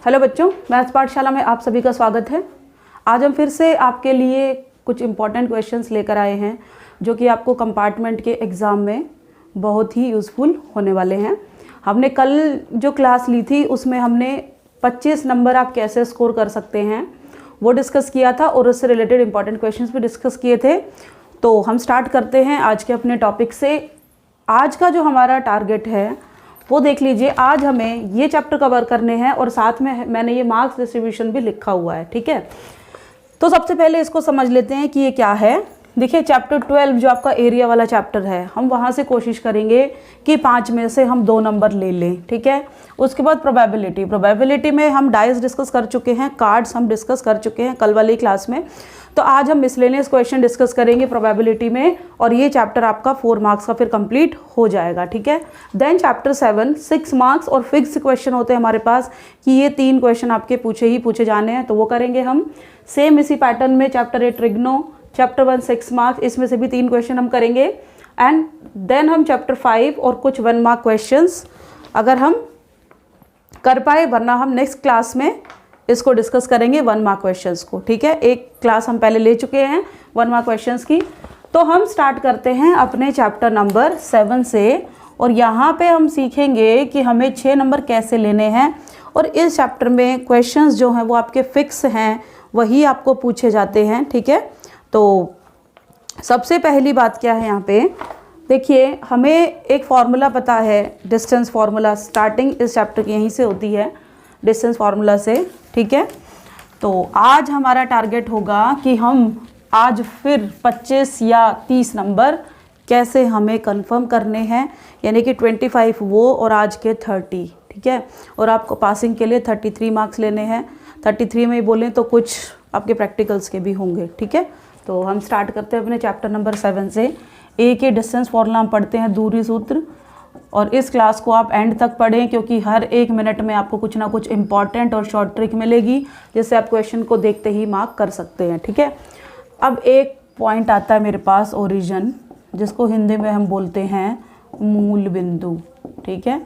Hello बच्चों, maths पाठशाला में आप सभी का स्वागत है। आज हम फिर से आपके लिए कुछ इम्पॉर्टेंट क्वेश्चंस लेकर आए हैं जो कि आपको कंपार्टमेंट के एग्ज़ाम में बहुत ही यूज़फुल होने वाले हैं। हमने कल जो क्लास ली थी उसमें हमने 25 नंबर आप कैसे स्कोर कर सकते हैं वो डिस्कस किया था और उससे रिलेटेड इम्पॉर्टेंट क्वेश्चंस भी डिस्कस किए थे। तो हम स्टार्ट करते हैं आज के अपने टॉपिक से। आज का जो हमारा टारगेट है वो देख लीजिए। आज हमें ये चैप्टर कवर करने हैं और साथ में मैंने ये मार्क्स डिस्ट्रीब्यूशन भी लिखा हुआ है, ठीक है। तो सबसे पहले इसको समझ लेते हैं कि ये क्या है। देखिए, चैप्टर 12 जो आपका एरिया वाला चैप्टर है, हम वहाँ से कोशिश करेंगे कि 5 में से हम 2 नंबर ले लें, ठीक है। उसके बाद प्रोबेबिलिटी में हम डाइस डिस्कस कर चुके हैं, कार्ड्स हम डिस्कस कर चुके हैं कल वाली क्लास में। तो आज हम मिसलेनियस क्वेश्चन डिस्कस करेंगे प्रोबेबिलिटी में और ये चैप्टर आपका 4 मार्क्स का फिर कंप्लीट हो जाएगा, ठीक है। देन चैप्टर 7 6 मार्क्स और फिक्स क्वेश्चन होते हैं हमारे पास कि ये 3 क्वेश्चन आपके पूछे जाने हैं, तो वो करेंगे हम। सेम इसी पैटर्न में चैप्टर 8 ट्रिग्नो, चैप्टर 1 6 मार्क्स, इसमें से भी 3 क्वेश्चन हम करेंगे। एंड देन हम चैप्टर 5 और कुछ 1 मार्क क्वेश्चंस अगर हम कर पाए, वरना हम नेक्स्ट क्लास में इसको डिस्कस करेंगे 1 मार्क क्वेश्चंस को, ठीक है। एक क्लास हम पहले ले चुके हैं 1 मार्क क्वेश्चंस की। तो हम स्टार्ट करते हैं अपने चैप्टर नंबर 7 से और यहाँ पे हम सीखेंगे कि हमें 6 नंबर कैसे लेने हैं। और इस चैप्टर में क्वेश्चंस जो हैं वो आपके फिक्स हैं, वही आपको पूछे जाते हैं, ठीक है। तो सबसे पहली बात क्या है यहाँ पे, देखिए हमें एक फार्मूला पता है, डिस्टेंस फार्मूला। स्टार्टिंग इस चैप्टर की यहीं से होती है, डिस्टेंस फार्मूला से, ठीक है। तो आज हमारा टारगेट होगा कि हम आज फिर 25 या 30 नंबर कैसे हमें कंफर्म करने हैं, यानी कि 25 वो और आज के 30, ठीक है। और आपको पासिंग के लिए 33 मार्क्स लेने हैं। 33 में ही बोलें तो कुछ आपके प्रैक्टिकल्स के भी होंगे, ठीक है। तो हम स्टार्ट करते हैं अपने चैप्टर नंबर 7 से। ए के डिस्टेंस फार्मूला हम पढ़ते हैं, दूरी सूत्र। और इस क्लास को आप एंड तक पढ़ें क्योंकि हर 1 मिनट में आपको कुछ ना कुछ इंपॉर्टेंट और शॉर्ट ट्रिक मिलेगी जिससे आप क्वेश्चन को देखते ही मार्क कर सकते हैं, ठीक है। अब एक पॉइंट आता है मेरे पास, ओरिजिन, जिसको हिंदी में हम बोलते हैं मूल बिंदु, ठीक है।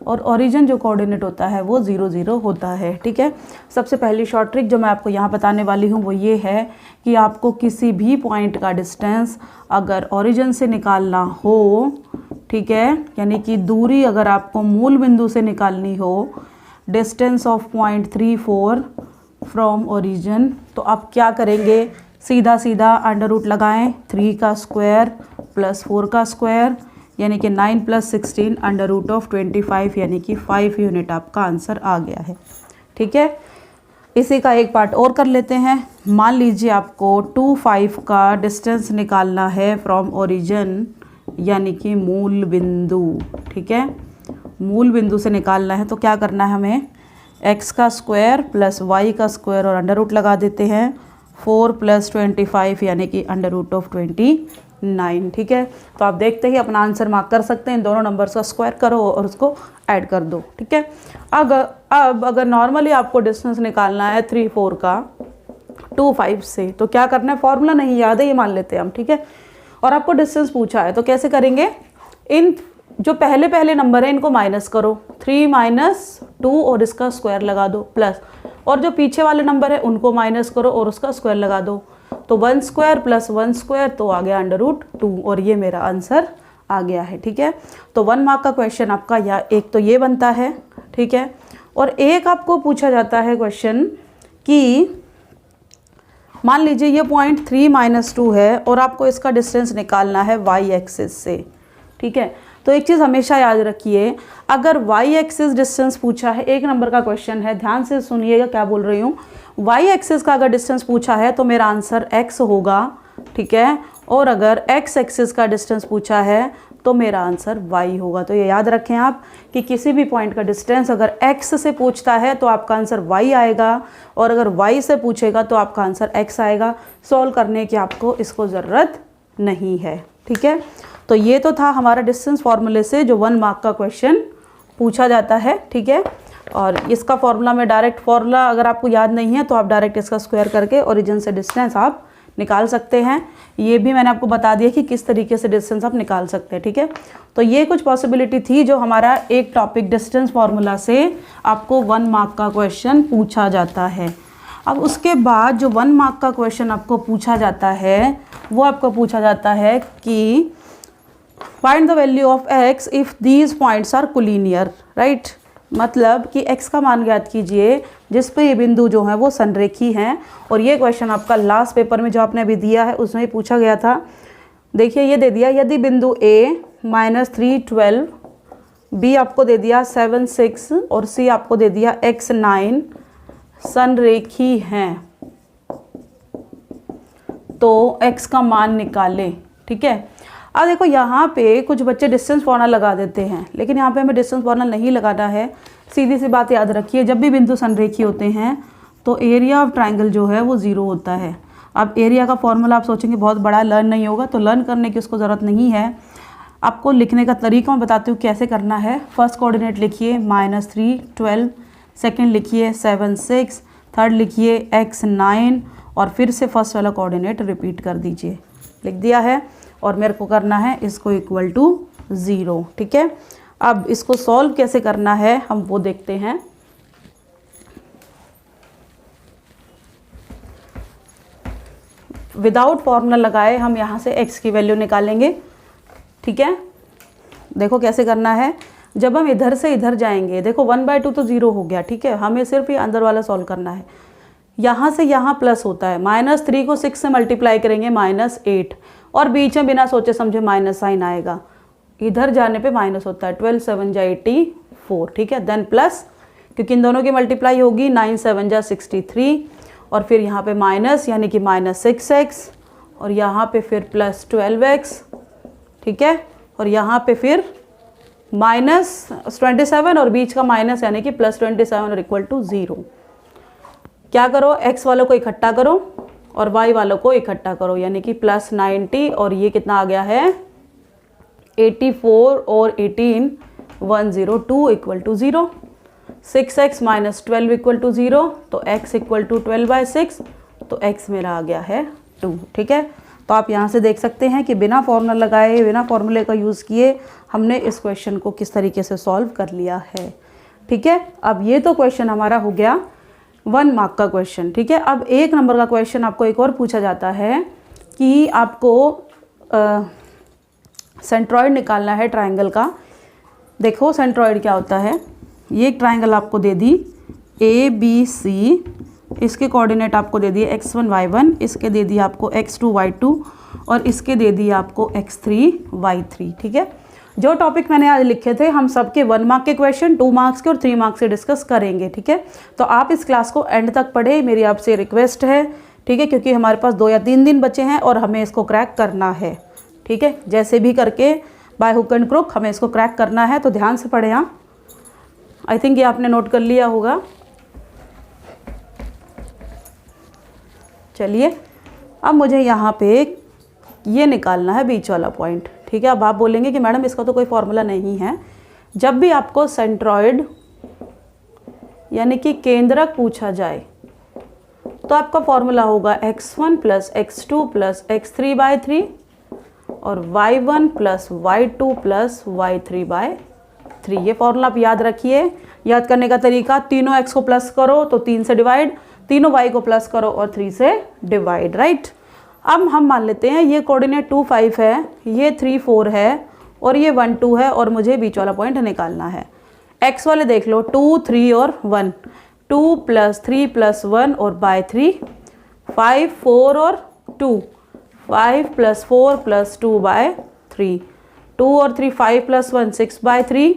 और ओरिजिन जो कोऑर्डिनेट होता है वो 0 0 होता है, ठीक है। सबसे पहली शॉर्ट ट्रिक जो मैं आपको यहाँ बताने वाली हूँ वो ये है कि आपको किसी भी पॉइंट का डिस्टेंस अगर ओरिजिन से निकालना हो, ठीक है, यानी कि दूरी अगर आपको मूल बिंदु से निकालनी हो, distance of point 34 from origin, तो आप क्या करेंगे, सीधा सीधा अंडर रूट लगाएं। 3 का स्क्वायर प्लस 4 का स्क्वायर यानी कि 9 + 16 अंडर रूट ऑफ 25 यानी कि 5 यूनिट आपका आंसर आ गया है, ठीक है। इसी का एक पार्ट और कर लेते हैं। मान लीजिए आपको 25 का डिस्टेंस निकालना है फ्रॉम ओरिजिन यानी कि मूल बिंदु, ठीक है। मूल बिंदु से निकालना है तो क्या करना है हमें, x का स्क्वायर प्लस y का स्क्वायर और अंडर रूट लगा देते हैं। 4 + 25 यानी कि अंडर रूट ऑफ 29, ठीक है। तो आप देखते ही अपना आंसर मार्क कर सकते हैं। इन दोनों नंबर्स का स्क्वायर करो और उसको ऐड कर दो, ठीक है। अब अगर नॉर्मली आपको डिस्टेंस निकालना है 3 4 का 25 से, तो क्या करना है, फॉर्मूला नहीं याद है ये मान लेते हैं हम, ठीक है। और आपको डिस्टेंस पूछा है तो कैसे करेंगे, इन जो पहले नंबर है इनको माइनस करो, 3 - 2 और इसका स्क्वायर लगा दो, प्लस और जो पीछे वाले नंबर है उनको माइनस करो और उसका स्क्वायर लगा दो। तो 1 स्क्वायर प्लस 1 स्क्वायर तो आ गया अंडर रूट 2 और ये मेरा आंसर आ गया है, ठीक है। तो 1 मार्क का क्वेश्चन आपका या एक तो ये बनता है, ठीक है। और एक आपको पूछा जाता है क्वेश्चन कि मान लीजिए ये पॉइंट 3 - 2 है और आपको इसका डिस्टेंस निकालना है y एक्सिस से, ठीक है। तो एक चीज़ हमेशा याद रखिए, अगर y एक्सिस डिस्टेंस पूछा है, 1 नंबर का क्वेश्चन है, ध्यान से सुनिएगा क्या बोल रही हूँ। y एक्सिस का अगर डिस्टेंस पूछा है तो मेरा आंसर x होगा, ठीक है। और अगर x एक्सिस का डिस्टेंस पूछा है तो मेरा आंसर y होगा। तो ये याद रखें आप कि किसी भी पॉइंट का डिस्टेंस अगर x से पूछता है तो आपका आंसर y आएगा और अगर y से पूछेगा तो आपका आंसर x आएगा। सॉल्व करने की आपको इसको ज़रूरत नहीं है, ठीक है। तो ये तो था हमारा डिस्टेंस फार्मूले से जो 1 मार्क का क्वेश्चन पूछा जाता है, ठीक है। और इसका फार्मूला में डायरेक्ट फार्मूला अगर आपको याद नहीं है तो आप डायरेक्ट इसका स्क्वायर करके ओरिजिन से डिस्टेंस आप निकाल सकते हैं। ये भी मैंने आपको बता दिया कि किस तरीके से डिस्टेंस आप निकाल सकते हैं, ठीक है। तो ये कुछ पॉसिबिलिटी थी जो हमारा एक टॉपिक डिस्टेंस फार्मूला से आपको 1 मार्क का क्वेश्चन पूछा जाता है। अब उसके बाद जो 1 मार्क का क्वेश्चन आपको पूछा जाता है वो आपको पूछा जाता है कि find the value of x if these points are collinear, right. मतलब कि x का मान ज्ञात कीजिए जिस पे ये बिंदु जो हैं वो संरेखी हैं। और ये क्वेश्चन आपका लास्ट पेपर में जो आपने अभी दिया है उसमें पूछा गया था। देखिए ये दे दिया, यदि बिंदु A -3 12, B आपको दे दिया 7 6 और C आपको दे दिया x 9 संरेखी हैं तो x का मान निकालें, ठीक है। अब देखो यहाँ पे कुछ बच्चे डिस्टेंस फार्मूला लगा देते हैं, लेकिन यहाँ पे हमें डिस्टेंस फार्मूला नहीं लगाना है। सीधी सी बात याद रखिए, जब भी बिंदु संरेखी होते हैं तो एरिया ऑफ ट्राइंगल जो है वो 0 होता है। अब एरिया का फॉर्मूला आप सोचेंगे बहुत बड़ा लर्न नहीं होगा, तो लर्न करने की उसको ज़रूरत नहीं है। आपको लिखने का तरीका मैं बताती हूँ कैसे करना है। फर्स्ट कोऑर्डिनेट लिखिए -3 12, सेकेंड लिखिए 7 6, थर्ड लिखिए x 9 और फिर से फर्स्ट वाला कोऑर्डिनेट रिपीट कर दीजिए। लिख दिया है और मेरे को करना है इसको इक्वल टू 0, ठीक है। अब इसको सॉल्व कैसे करना है हम वो देखते हैं। विदाउट फॉर्मूला लगाए हम यहाँ से x की वैल्यू निकालेंगे, ठीक है। देखो कैसे करना है। जब हम इधर से इधर जाएंगे, देखो 1/2 तो 0 हो गया, ठीक है। हमें सिर्फ ये अंदर वाला सॉल्व करना है। यहाँ से यहाँ प्लस होता है, -3 को 6 से मल्टीप्लाई करेंगे -8 और बीच में बिना सोचे समझे माइनस साइन आएगा। इधर जाने पे माइनस होता है, 12 7 जा 84, ठीक है। देन प्लस, क्योंकि इन दोनों की मल्टीप्लाई होगी, 9 7 जा 63 और फिर यहाँ पे माइनस यानी कि -6x और यहाँ पे फिर +12x, ठीक है। और यहाँ पे फिर -27 और बीच का माइनस यानी कि +27 और इक्वल टू 0। क्या करो, x वालों को इकट्ठा करो और y वालों को इकट्ठा करो, यानी कि +90 और ये कितना आ गया है 84 और 18 102 equal to 0। 6x - 12 equal to 0, तो x इक्वल टू 12/6, तो x मेरा आ गया है 2, ठीक है। तो आप यहाँ से देख सकते हैं कि बिना फॉर्मूला लगाए, बिना फॉर्मूले का यूज़ किए हमने इस क्वेश्चन को किस तरीके से सॉल्व कर लिया है, ठीक है। अब ये तो क्वेश्चन हमारा हो गया 1 मार्क का क्वेश्चन, ठीक है। अब 1 नंबर का क्वेश्चन आपको एक और पूछा जाता है कि आपको सेंट्रॉइड निकालना है ट्राइंगल का। देखो सेंट्रॉइड क्या होता है। ये एक ट्राइंगल आपको दे दी ABC, इसके कोऑर्डिनेट आपको दे दिए x1 y1, इसके दे दिए आपको x2 y2 और इसके दे दिए आपको x3 y3, ठीक है। जो टॉपिक मैंने आज लिखे थे हम सबके 1 मार्क के क्वेश्चन, 2 मार्क्स के और 3 मार्क्स से डिस्कस करेंगे, ठीक है। तो आप इस क्लास को एंड तक पढ़े, मेरी आपसे रिक्वेस्ट है, ठीक है, क्योंकि हमारे पास 2 या 3 दिन बचे हैं और हमें इसको क्रैक करना है, ठीक है। जैसे भी करके बाय हुक एंड क्रोक हमें इसको क्रैक करना है, तो ध्यान से पढ़े। हाँ, आई थिंक ये आपने नोट कर लिया होगा। चलिए अब मुझे यहाँ पे ये निकालना है बीच वाला पॉइंट, ठीक है। अब आप बोलेंगे कि मैडम इसका तो कोई फॉर्मूला नहीं है। जब भी आपको सेंट्रॉइड यानी कि केंद्रक पूछा जाए तो आपका फॉर्मूला होगा x1 + x2 + x3/3 और y1 + y2 + y3/3। ये फॉर्मूला आप याद रखिए। याद करने का तरीका, तीनों x को प्लस करो तो 3 से डिवाइड, तीनों y को प्लस करो और 3 से डिवाइड, राइट। अब हम मान लेते हैं ये कोऑर्डिनेट 2 5 है, ये 3 4 है और ये 1 2 है और मुझे बीच वाला पॉइंट निकालना है। x वाले देख लो 2 3 और 1, 2 + 3 + 1 और बाय 3, 5 4 और 2, 5 + 4 + 2/3, 2 और 3 5 + 1 6/3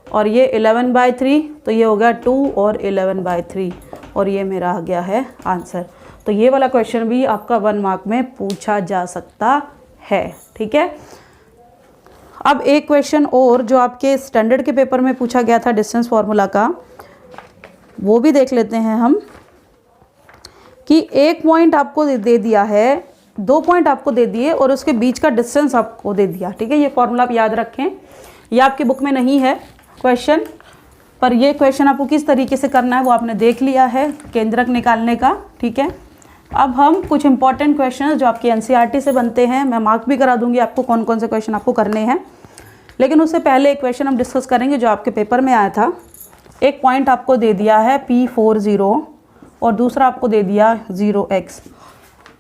और ये 11/3, तो ये हो गया 2 और 11/3 और ये मेरा आ गया है आंसर। तो ये वाला क्वेश्चन भी आपका 1 मार्क में पूछा जा सकता है, ठीक है। अब एक क्वेश्चन और जो आपके स्टैंडर्ड के पेपर में पूछा गया था डिस्टेंस फार्मूला का, वो भी देख लेते हैं हम कि एक पॉइंट आपको दे दिया है, 2 पॉइंट आपको दे दिए और उसके बीच का डिस्टेंस आपको दे दिया, ठीक है। ये फॉर्मूला आप याद रखें, ये आपकी बुक में नहीं है क्वेश्चन, पर ये क्वेश्चन आपको किस तरीके से करना है वो आपने देख लिया है, केंद्रक निकालने का, ठीक है। अब हम कुछ इंपॉर्टेंट क्वेश्चन जो आपके एनसीईआरटी से बनते हैं, मैं मार्क भी करा दूंगी आपको कौन कौन से क्वेश्चन आपको करने हैं, लेकिन उससे पहले एक क्वेश्चन हम डिस्कस करेंगे जो आपके पेपर में आया था। एक पॉइंट आपको दे दिया है P40 और दूसरा आपको दे दिया 0x।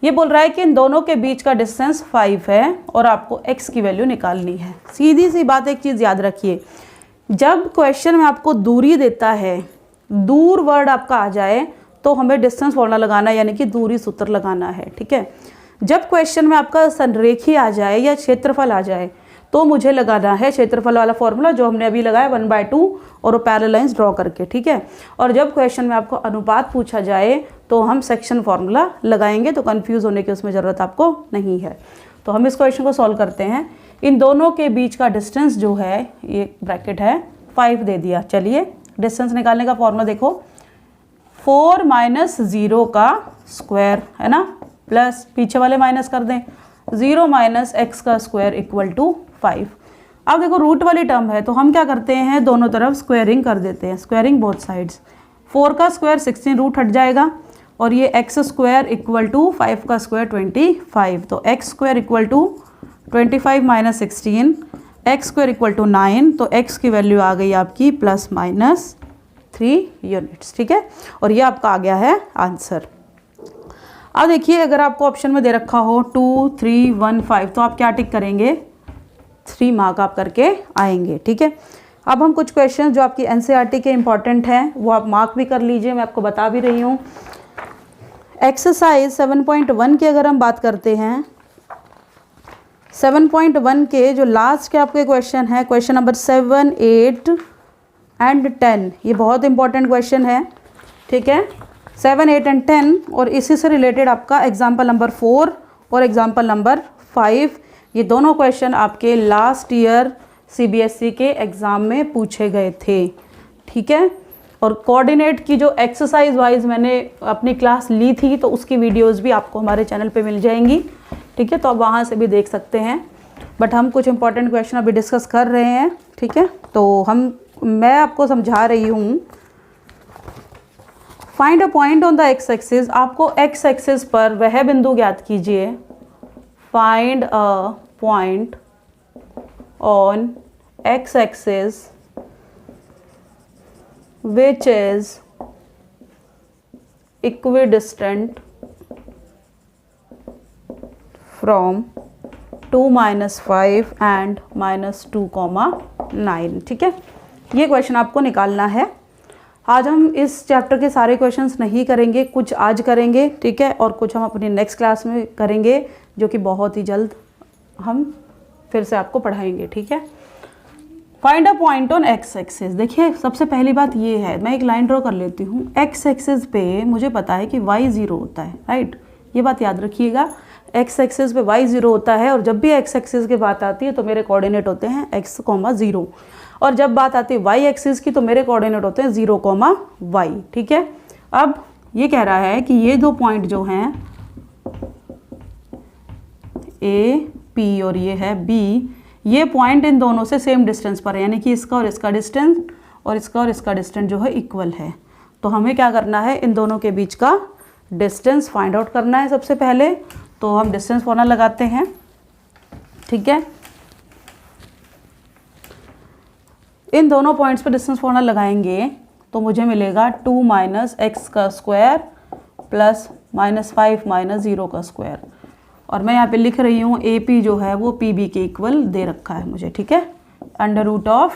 ये बोल रहा है कि इन दोनों के बीच का डिस्टेंस 5 है और आपको x की वैल्यू निकालनी है। सीधी सी बात, एक चीज़ याद रखिए, जब क्वेश्चन में आपको दूरी देता है, दूर वर्ड आपका आ जाए तो हमें डिस्टेंस फॉर्मूला लगाना है, यानी कि दूरी सूत्र लगाना है, ठीक है। जब क्वेश्चन में आपका संरेखी आ जाए या क्षेत्रफल आ जाए तो मुझे लगाना है क्षेत्रफल वाला फॉर्मूला जो हमने अभी लगाया 1/2 और वो पैरेलल लाइंस ड्रॉ करके, ठीक है। और जब क्वेश्चन में आपको अनुपात पूछा जाए तो हम सेक्शन फॉर्मूला लगाएंगे, तो कंफ्यूज होने की उसमें ज़रूरत आपको नहीं है। तो हम इस क्वेश्चन को सॉल्व करते हैं। इन दोनों के बीच का डिस्टेंस जो है, ये ब्रैकेट है, 5 दे दिया। चलिए डिस्टेंस निकालने का फॉर्मूला देखो, 4 - 0 का स्क्वायर है ना, प्लस पीछे वाले माइनस कर दें, 0 - x का स्क्वायर इक्वल टू 5। अब देखो रूट वाली टर्म है तो हम क्या करते हैं, दोनों तरफ स्क्वायरिंग कर देते हैं, स्क्वायरिंग बोथ साइड्स। 4 का स्क्वायर 16 रूट हट जाएगा और ये x स्क्वायर इक्वल टू 5 का स्क्वायर 25। तो x square equal to 25 - 16, x square equal to 9। तो x की वैल्यू आ गई आपकी +-3 यूनिट्स, ठीक है। और ये आपका आ गया है आंसर। अब देखिए अगर आपको ऑप्शन में दे रखा हो 2, 3, 1, 5 तो आप क्या टिक करेंगे, 3 मार्क आप करके आएंगे, ठीक है। अब हम कुछ क्वेश्चन जो आपकी एनसीईआरटी के इंपॉर्टेंट हैं वो आप मार्क भी कर लीजिए, मैं आपको बता भी रही हूँ। एक्सरसाइज 7.1 की अगर हम बात करते हैं, 7.1 के जो लास्ट के आपके क्वेश्चन है, क्वेश्चन नंबर 7, 8 एंड 10, ये बहुत इंपॉर्टेंट क्वेश्चन है, ठीक है। 7, 8 एंड 10 और इसी से रिलेटेड आपका एग्जाम्पल नंबर 4 और एग्जाम्पल नंबर 5, ये दोनों क्वेश्चन आपके लास्ट ईयर सीबीएसई के एग्ज़ाम में पूछे गए थे, ठीक है। और कोऑर्डिनेट की जो एक्सरसाइज वाइज मैंने अपनी क्लास ली थी तो उसकी वीडियोस भी आपको हमारे चैनल पे मिल जाएंगी, ठीक है, तो आप वहाँ से भी देख सकते हैं। बट हम कुछ इंपॉर्टेंट क्वेश्चन अभी डिस्कस कर रहे हैं, ठीक है। तो मैं आपको समझा रही हूँ, find a point on the x axis. आपको एक्स एक्सिस पर वह बिंदु ज्ञात कीजिए, find a point on x axis which is equidistant from 2 - 5 and -2, 9, ठीक है। ये क्वेश्चन आपको निकालना है। आज हम इस चैप्टर के सारे क्वेश्चंस नहीं करेंगे, कुछ आज करेंगे, ठीक है, और कुछ हम अपनी नेक्स्ट क्लास में करेंगे जो कि बहुत ही जल्द हम फिर से आपको पढ़ाएंगे, ठीक है। Find a point on x axis. देखिए सबसे पहली बात ये है, मैं एक लाइन ड्रॉ कर लेती हूँ। एक्स एक्सिस पे मुझे पता है कि y 0 होता है, राइट, ये बात याद रखिएगा। एक्स एक्सिस पे y 0 होता है और जब भी एक्स एक्सिस की बात आती है तो मेरे कोऑर्डिनेट होते हैं x, 0, और जब बात आती है y एक्सिस की तो मेरे कोऑर्डिनेट होते हैं 0, y, ठीक है। अब ये कह रहा है कि ये दो पॉइंट जो हैं A, P और ये है B, ये पॉइंट इन दोनों से सेम डिस्टेंस पर है, यानी कि इसका और इसका डिस्टेंस और इसका और इसका डिस्टेंस जो है इक्वल है। तो हमें क्या करना है, इन दोनों के बीच का डिस्टेंस फाइंड आउट करना है सबसे पहले। तो हम डिस्टेंस फॉर्मूला लगाते हैं, ठीक है। इन दोनों पॉइंट्स पे डिस्टेंस फॉर्मूला लगाएंगे तो मुझे मिलेगा 2 - x का स्क्वायर प्लस -5 - 0 का स्क्वायर। और मैं यहाँ पे लिख रही हूँ AP जो है वो PB के इक्वल दे रखा है मुझे, ठीक है। √of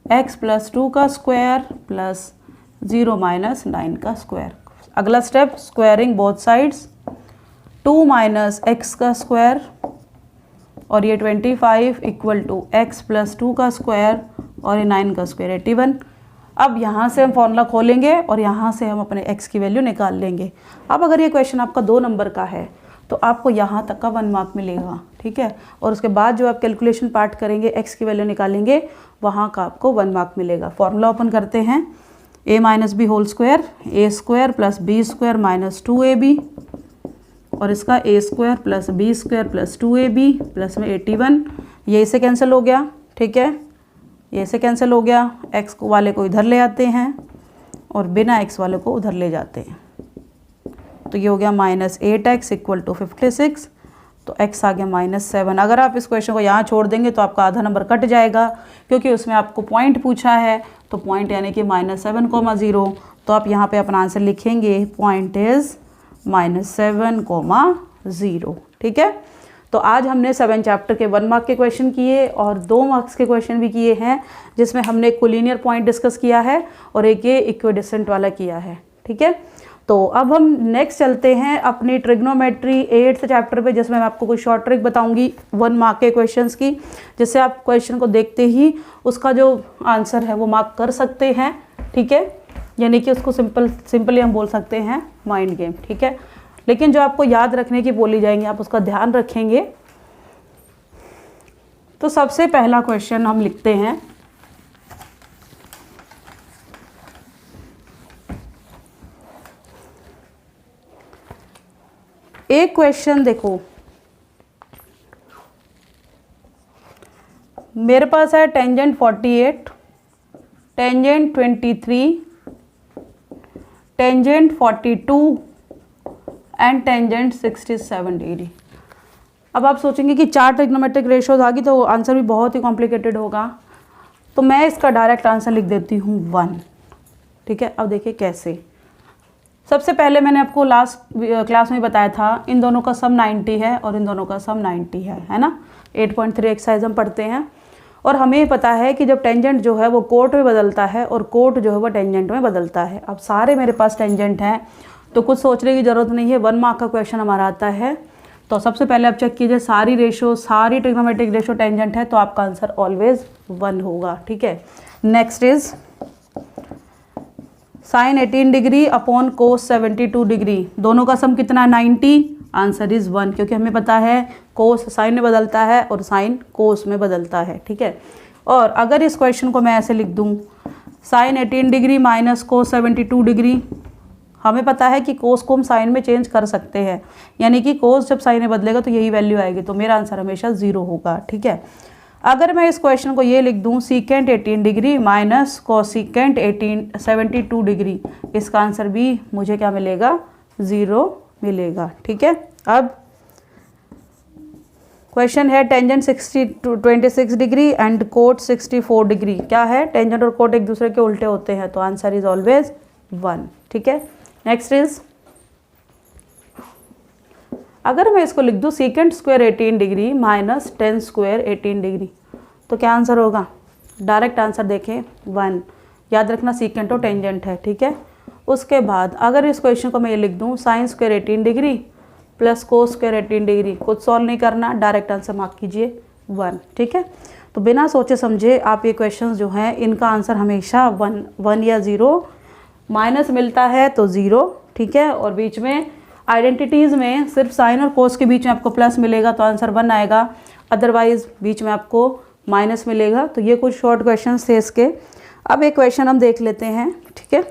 x + 2 का स्क्वायर प्लस 0 - 9 का स्क्वायर। अगला step, squaring both sides, 2 - x का स्क्वायर और ये 25 इक्वल टू x + 2 का स्क्वायर और ये 9 का स्क्वायर 81। अब यहाँ से हम फॉर्मूला खोलेंगे और यहाँ से हम अपने x की वैल्यू निकाल लेंगे। अब अगर ये क्वेश्चन आपका 2 नंबर का है तो आपको यहाँ तक का 1 मार्क मिलेगा, ठीक है। और उसके बाद जो आप कैलकुलेशन पार्ट करेंगे, x की वैल्यू निकालेंगे, वहाँ का आपको 1 मार्क मिलेगा। फॉर्मूला ओपन करते हैं, a - b whole square, a² + b² - 2ab और इसका a² + b² + 2ab प्लस में 81। ये इसे कैंसिल हो गया, ठीक है, ये इसे कैंसिल हो गया। x वाले को इधर ले आते हैं और बिना x वाले को उधर ले जाते हैं, तो ये हो गया -8x इक्वल टू 56, तो x आ गया -7। अगर आप इस क्वेश्चन को यहाँ छोड़ देंगे तो आपका आधा नंबर कट जाएगा, क्योंकि उसमें आपको पॉइंट पूछा है, तो पॉइंट यानी कि -7, तो आप यहाँ पे अपना आंसर लिखेंगे पॉइंट इज़ -7, ठीक है। तो आज हमने 7 चैप्टर के 1 मार्क के क्वेश्चन किए और 2 मार्क्स के क्वेश्चन भी किए हैं, जिसमें हमने कोलिनियर पॉइंट डिस्कस किया है और एक ये इक्विडिस्टेंट वाला किया है, ठीक है। तो अब हम नेक्स्ट चलते हैं अपनी ट्रिग्नोमेट्री 8th चैप्टर पे, जिसमें मैं आपको कोई शॉर्ट ट्रिक बताऊंगी 1 मार्क के क्वेश्चंस की, जिससे आप क्वेश्चन को देखते ही उसका जो आंसर है वो मार्क कर सकते हैं, ठीक है। यानी कि उसको सिंपली हम बोल सकते हैं माइंड गेम, ठीक है। लेकिन जो आपको याद रखने की बोली जाएंगी आप उसका ध्यान रखेंगे। तो सबसे पहला क्वेश्चन हम लिखते हैं, एक क्वेश्चन देखो, मेरे पास है tangent 48, tangent 23, tangent 42 and tangent 67 degree. अब आप सोचेंगे कि 4 ट्रिग्नोमेट्रिक रेशियोज आ गई तो आंसर भी बहुत ही कॉम्प्लिकेटेड होगा, तो मैं इसका डायरेक्ट आंसर लिख देती हूँ 1, ठीक है। अब देखिए कैसे। सबसे पहले मैंने आपको लास्ट क्लास में बताया था, इन दोनों का सम 90 है और इन दोनों का सम 90 है ना। 8.3 एक्सरसाइज हम पढ़ते हैं और हमें पता है कि जब टेंजेंट जो है वो कोट में बदलता है और कोट जो है वो टेंजेंट में बदलता है। अब सारे मेरे पास टेंजेंट हैं तो कुछ सोचने की ज़रूरत नहीं है, 1 मार्क का क्वेश्चन हमारा आता है। तो सबसे पहले आप चेक कीजिए सारी ट्रिग्नोमेट्रिक रेशियो टेंजेंट है, तो आपका आंसर ऑलवेज 1 होगा, ठीक है। Next is sine 18 degree upon cos 72 degree, दोनों का सम कितना है 90, आंसर इज़ 1, क्योंकि हमें पता है कोस साइन में बदलता है और साइन कोस में बदलता है, ठीक है। और अगर इस क्वेश्चन को मैं ऐसे लिख दूँ, sine 18 degree minus cos 72 degree, हमें पता है कि कोस को हम साइन में चेंज कर सकते हैं, यानी कि कोस जब साइन में बदलेगा तो यही वैल्यू आएगी, तो मेरा आंसर हमेशा 0 होगा, ठीक है। अगर मैं इस क्वेश्चन को ये लिख दूँ, secant 18 degree minus cosecant 72 degree, इसका आंसर भी मुझे क्या मिलेगा 0 मिलेगा, ठीक है। अब क्वेश्चन है tangent 26 degree and cot 64 degree, क्या है टेंजेंट और कोट एक दूसरे के उल्टे होते हैं, तो आंसर इज ऑलवेज 1, ठीक है। नेक्स्ट इज, अगर मैं इसको लिख दूँ secant square 18 degree minus ten square 18 degree, तो क्या आंसर होगा, डायरेक्ट आंसर देखें 1, याद रखना सीकेंट और टेंजेंट है, ठीक है। उसके बाद अगर इस क्वेश्चन को मैं ये लिख दूँ sine square 18 degree plus cos square 18 degree, कुछ सॉल्व नहीं करना, डायरेक्ट आंसर मार्क कीजिए 1, ठीक है। तो बिना सोचे समझे आप ये क्वेश्चंस जो हैं इनका आंसर हमेशा 1 या 0, माइनस मिलता है तो 0, ठीक है। और बीच में आइडेंटिटीज़ में सिर्फ साइन और कोस के बीच में आपको प्लस मिलेगा तो आंसर 1 आएगा, अदरवाइज बीच में आपको माइनस मिलेगा। तो ये कुछ शॉर्ट क्वेश्चंस थे इसके। अब एक क्वेश्चन हम देख लेते हैं, ठीक है।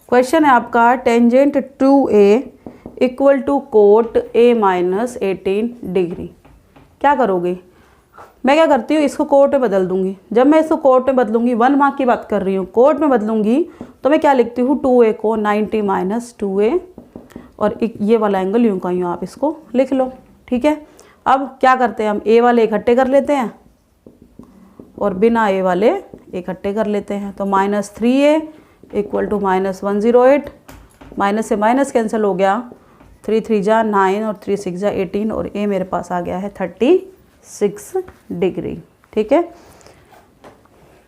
क्वेश्चन है आपका tangent 2a equal to cot a minus 18 degree, क्या करोगे। मैं क्या करती हूँ, इसको कोट में बदल दूंगी। जब मैं इसको कोट में बदलूंगी, 1 मार्क की बात कर रही हूँ, कोट में बदलूंगी तो मैं क्या लिखती हूँ 2a को 90 माइनस 2a, और ये वाला एंगल यूँ का यूँ आप इसको लिख लो, ठीक है। अब क्या करते हैं हम, a वाले इकट्ठे कर लेते हैं और बिना a वाले इकट्ठे कर लेते हैं, तो minus 3a equal to minus 108, minus से माइनस कैंसिल हो गया, 3 3 जा 9 और 3 6 जा 18, और a मेरे पास आ गया है 36 डिग्री, ठीक है।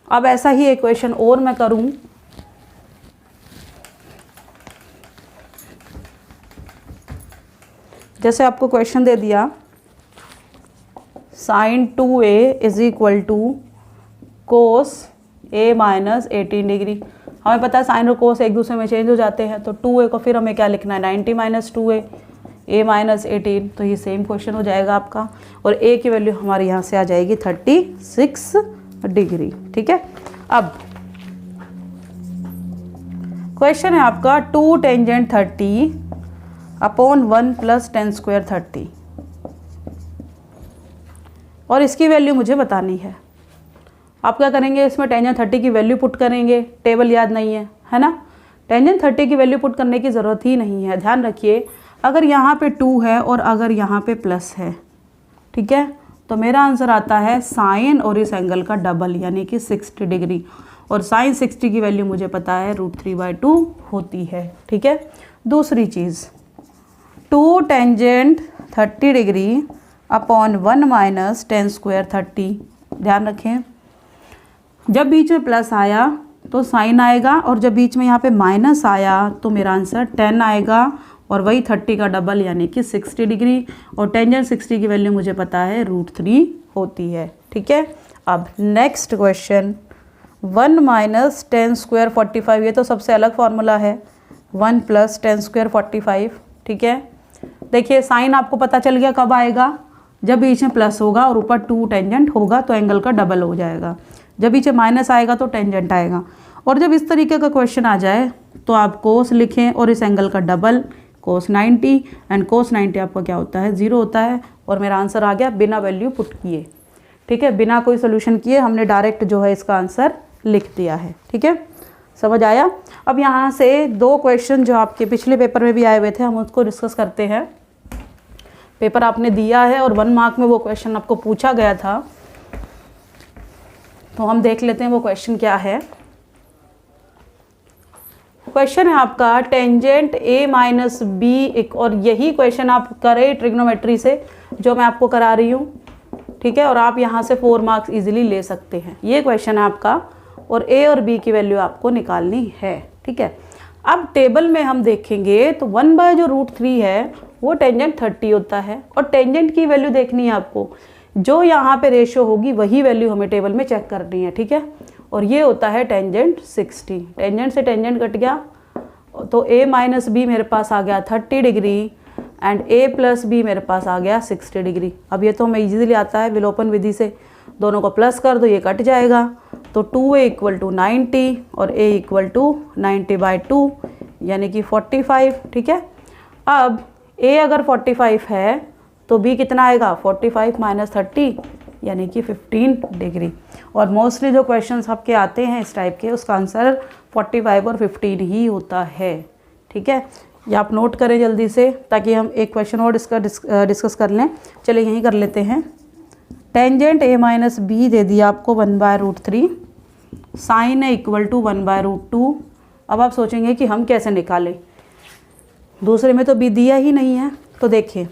अब ऐसा ही एक क्वेश्चन और मैं करूं, जैसे आपको क्वेश्चन दे दिया sine 2a is equal to cos a minus 18 degree, हमें पता है साइन और कोस एक दूसरे में चेंज हो जाते हैं, तो 2a को फिर हमें क्या लिखना है 90 माइनस 2a, a माइनस 18, तो ये सेम क्वेश्चन हो जाएगा आपका, और a की वैल्यू हमारे यहाँ से आ जाएगी 36 डिग्री, ठीक है। अब क्वेश्चन है आपका 2 tangent 30 upon 1 plus ten square 30, और इसकी वैल्यू मुझे बतानी है। आप क्या करेंगे, इसमें टेंजेंट 30 की वैल्यू पुट करेंगे, टेबल याद नहीं है ना। टेंजेंट 30 की वैल्यू पुट करने की ज़रूरत ही नहीं है। ध्यान रखिए, अगर यहाँ पे 2 है और अगर यहाँ पे प्लस है, ठीक है, तो मेरा आंसर आता है साइन और इस एंगल का डबल यानी कि 60 डिग्री। और साइन 60 की वैल्यू मुझे पता है √3/2 होती है। ठीक है, दूसरी चीज़ 2 tangent 30 degree upon 1 minus ten square 30। ध्यान रखें, जब बीच में प्लस आया तो साइन आएगा और जब बीच में यहाँ पे माइनस आया तो मेरा आंसर 10 आएगा और वही 30 का डबल यानी कि 60 डिग्री। और टेंजेंट 60 की वैल्यू मुझे पता है √3 होती है। ठीक है, अब next question 1 minus ten square 45, ये तो सबसे अलग फार्मूला है 1 प्लस टेन स्क्वायर 45। ठीक है, देखिए साइन आपको पता चल गया कब आएगा, जब बीच में प्लस होगा और ऊपर 2 टेंजेंट होगा तो एंगल का डबल हो जाएगा। जब बीच में माइनस आएगा तो टेंजेंट आएगा। और जब इस तरीके का क्वेश्चन आ जाए तो आप कोस लिखें और इस एंगल का डबल कोस 90, एंड कोस 90 आपका क्या होता है 0 होता है। और मेरा आंसर आ गया बिना वैल्यू पुट किए। ठीक है, बिना कोई सोल्यूशन किए हमने डायरेक्ट जो है इसका आंसर लिख दिया है। ठीक है, समझ आया। अब यहाँ से 2 क्वेश्चन जो आपके पिछले पेपर में भी आए हुए थे हम उसको डिस्कस करते हैं। पेपर आपने दिया है और 1 मार्क में वो क्वेश्चन आपको पूछा गया था, तो हम देख लेते हैं वो क्वेश्चन क्या है। क्वेश्चन है आपका टेंजेंट a माइनस बी, और यही क्वेश्चन आप करें ट्रिग्नोमेट्री से जो मैं आपको करा रही हूँ। ठीक है, और आप यहाँ से 4 मार्क्स इजीली ले सकते हैं। ये क्वेश्चन है आपका और a और b की वैल्यू आपको निकालनी है। ठीक है, अब टेबल में हम देखेंगे तो 1/√3 है वो टेंजेंट 30 होता है और टेंजेंट की वैल्यू देखनी है आपको। जो यहाँ पे रेशो होगी वही वैल्यू हमें टेबल में चेक करनी है। ठीक है, और ये होता है टेंजेंट 60। टेंजेंट से टेंजेंट कट गया तो a माइनस बी मेरे पास आ गया 30 degree and a plus b मेरे पास आ गया 60 डिग्री। अब ये तो हमें इजीली आता है, विलोपन विधि से दोनों को प्लस कर दो ये कट जाएगा। तो 2a = 90 और a = 90/2 यानी कि 45। ठीक है, अब a अगर 45 है तो b कितना आएगा 45 - 30 यानी कि 15 डिग्री। और मोस्टली जो क्वेश्चंस आपके आते हैं इस टाइप के उसका आंसर 45 और 15 ही होता है। ठीक है, ये आप नोट करें जल्दी से ताकि हम एक क्वेश्चन और डिस्कस कर लें। चलिए यहीं कर लेते हैं। टेंजेंट a माइनस बी दे दिया आपको 1/√3, साइन a = 1/√2। अब आप सोचेंगे कि हम कैसे निकालें, दूसरे में तो b दिया ही नहीं है। तो देखिए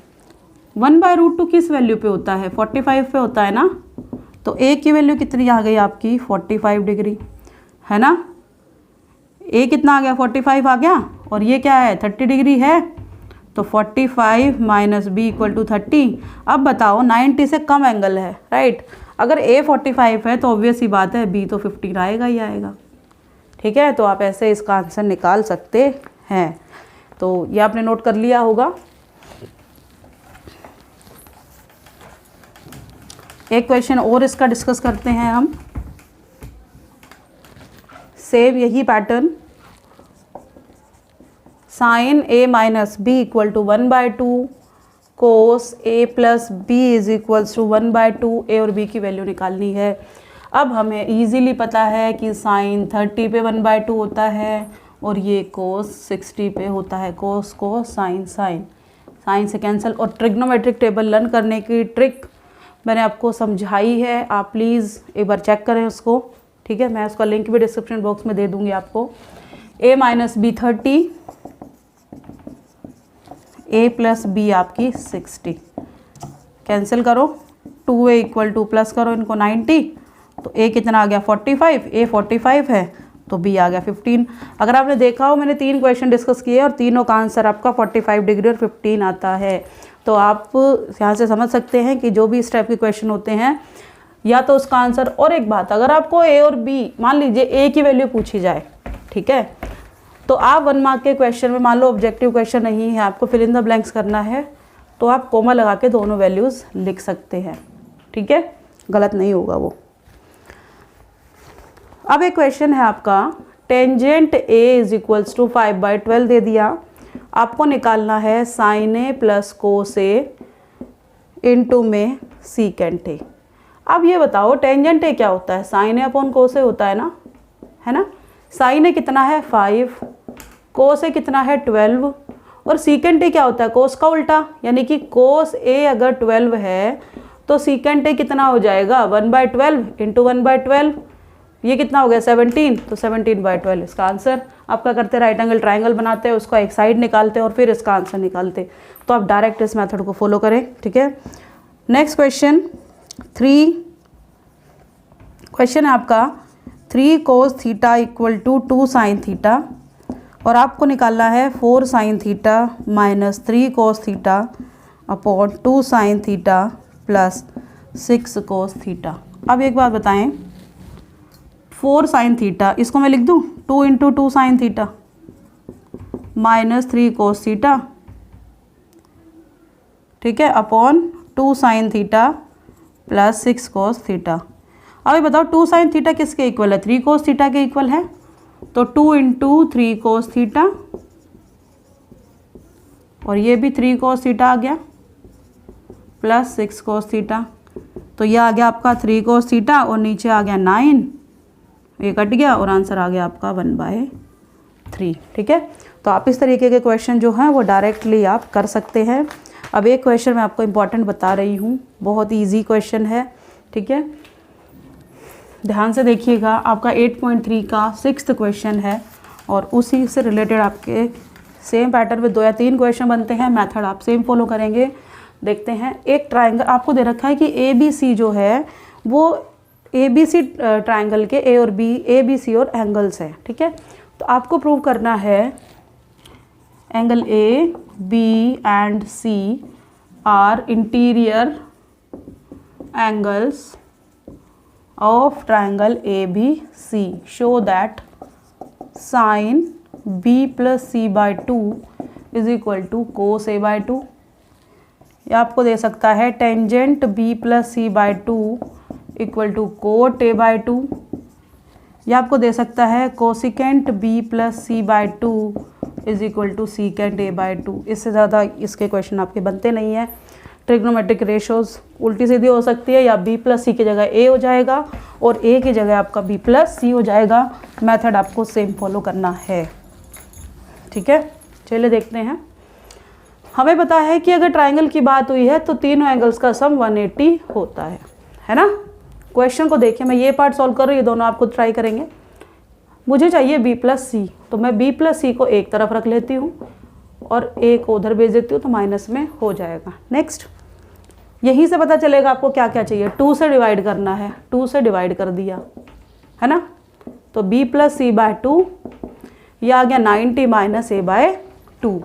1/√2 किस वैल्यू पे होता है 45 पे होता है ना, तो a की वैल्यू कितनी आ गई आपकी 45 डिग्री है ना। a कितना आ गया 45 आ गया और ये क्या है 30 डिग्री है, तो 45 - b = 30। अब बताओ 90 से कम एंगल है, राइट। अगर a 45 है तो ऑब्वियस ही बात है b तो 15 आएगा ही आएगा। ठीक है, तो आप ऐसे इसका आंसर निकाल सकते हैं। तो ये आपने नोट कर लिया होगा। एक क्वेश्चन और इसका डिस्कस करते हैं हम, सेम यही pattern. Sine a minus b = 1/2 cos a plus b = 1/2। a और b की वैल्यू निकालनी है। अब हमें इजीली पता है कि साइन 30 पे 1/2 होता है और ये कोस 60 पे होता है। कोस को साइन साइन से कैंसिल। और ट्रिग्नोमेट्रिक टेबल लर्न करने की ट्रिक मैंने आपको समझाई है, आप प्लीज़ एक बार चेक करें उसको। ठीक है, मैं उसका लिंक भी डिस्क्रिप्शन बॉक्स में दे दूंगी आपको। a minus b 30, a plus b आपकी 60, कैंसिल करो। 2a = प्लस करो इनको 90, तो a कितना आ गया 45, a 45 है तो b आ गया 15। अगर आपने देखा हो मैंने 3 क्वेश्चन डिस्कस किए और तीनों का आंसर आपका 45 डिग्री और 15 आता है। तो आप यहाँ से समझ सकते हैं कि जो भी इस टाइप के क्वेश्चन होते हैं या तो उसका आंसर। और एक बात, अगर आपको a और b मान लीजिए a की वैल्यू पूछी जाए, ठीक है, तो आप 1 मार्क के क्वेश्चन में मान लो ऑब्जेक्टिव क्वेश्चन नहीं है, आपको फिल इन द ब्लैंक्स करना है, तो आप कोमा लगा के दोनों वैल्यूज़ लिख सकते हैं। ठीक है, गलत नहीं होगा वो। अब एक क्वेश्चन है आपका टेंजेंट a = 5/12 दे दिया, आपको निकालना है sine a plus cos a into में सीकेंट a। अब ये बताओ टेंजेंट a क्या होता है, sine a upon cos a होता है ना, है ना। साइन a कितना है 5 कोस ए कितना है 12 और सीकेंट ए क्या होता है कोस का उल्टा, यानी कि कोस ए अगर 12 है तो सीकेंट ए कितना हो जाएगा 1/12 इंटू 1/12, ये कितना हो गया 17, तो 17/12 इसका आंसर। आप क्या करते हैं राइट एंगल ट्राइंगल बनाते हैं, उसका एक साइड निकालते हैं और फिर इसका आंसर निकालते। तो आप डायरेक्ट इस मेथड को फॉलो करें, ठीक है। नेक्स्ट क्वेश्चन 3 क्वेश्चन है आपका 3 cos theta equal to 2 sin theta और आपको निकालना है 4 sin theta minus 3 cos theta upon 2 sin theta plus 6 cos theta. अब एक बात बताएं, 4 sin थीटा इसको मैं लिख दूं 2 into 2 sin theta minus 3 cos theta, ठीक है, upon 2 sin theta plus 6 cos theta. अब ये बताओ 2 sin थीटा किसके इक्वल है 3 cos थीटा के इक्वल है, तो 2 इंटू 3 cos थीटा और ये भी 3 cos थीटा आ गया प्लस 6 cos थीटा, तो ये आ गया आपका 3 cos थीटा और नीचे आ गया 9, ये कट गया और आंसर आ गया आपका 1/3, ठीक है। तो आप इस तरीके के क्वेश्चन जो हैं वो डायरेक्टली आप कर सकते हैं। अब एक क्वेश्चन मैं आपको इम्पॉर्टेंट बता रही हूँ, बहुत ईजी क्वेश्चन है, ठीक है, ध्यान से देखिएगा। आपका 8.3 का 6th क्वेश्चन है और उसी से रिलेटेड आपके सेम पैटर्न में 2 या 3 क्वेश्चन बनते हैं, मेथड आप सेम फॉलो करेंगे। देखते हैं, एक ट्राइंगल आपको दे रखा है कि ABC जो है वो ABC ट्राइंगल के A और B, ABC और एंगल्स है, ठीक है। तो आपको प्रूव करना है angle A, B and C are interior angles of triangle ABC, show that sin B plus C by 2 is equal to cos A by 2। या आपको दे सकता है tangent B plus C by 2 equal to cot A by 2, या आपको दे सकता है cosecant B plus C by 2 is equal to secant A by 2। इससे ज़्यादा इसके क्वेश्चन आपके बनते नहीं हैं। ट्रिग्नोमेट्रिक रेशोज़ उल्टी सीधी हो सकती है, या B plus C की जगह A हो जाएगा और A की जगह आपका B plus C हो जाएगा। मेथड आपको सेम फॉलो करना है, ठीक है। चलिए देखते हैं। हमें पता है कि अगर ट्राइंगल की बात हुई है तो तीनों एंगल्स का सम 180 होता है ना। क्वेश्चन को देखिए, मैं ये पार्ट सॉल्व कर रही हूँ, दोनों आप खुद ट्राई करेंगे। मुझे चाहिए B plus C, तो मैं B plus C को एक तरफ रख लेती हूँ और A को उधर भेज देती हूँ, तो माइनस में हो जाएगा। नेक्स्ट, यहीं से पता चलेगा आपको क्या क्या चाहिए। 2 से डिवाइड करना है, 2 से डिवाइड कर दिया है ना, तो B plus C by 2, ये आ गया 90 माइनस A by 2।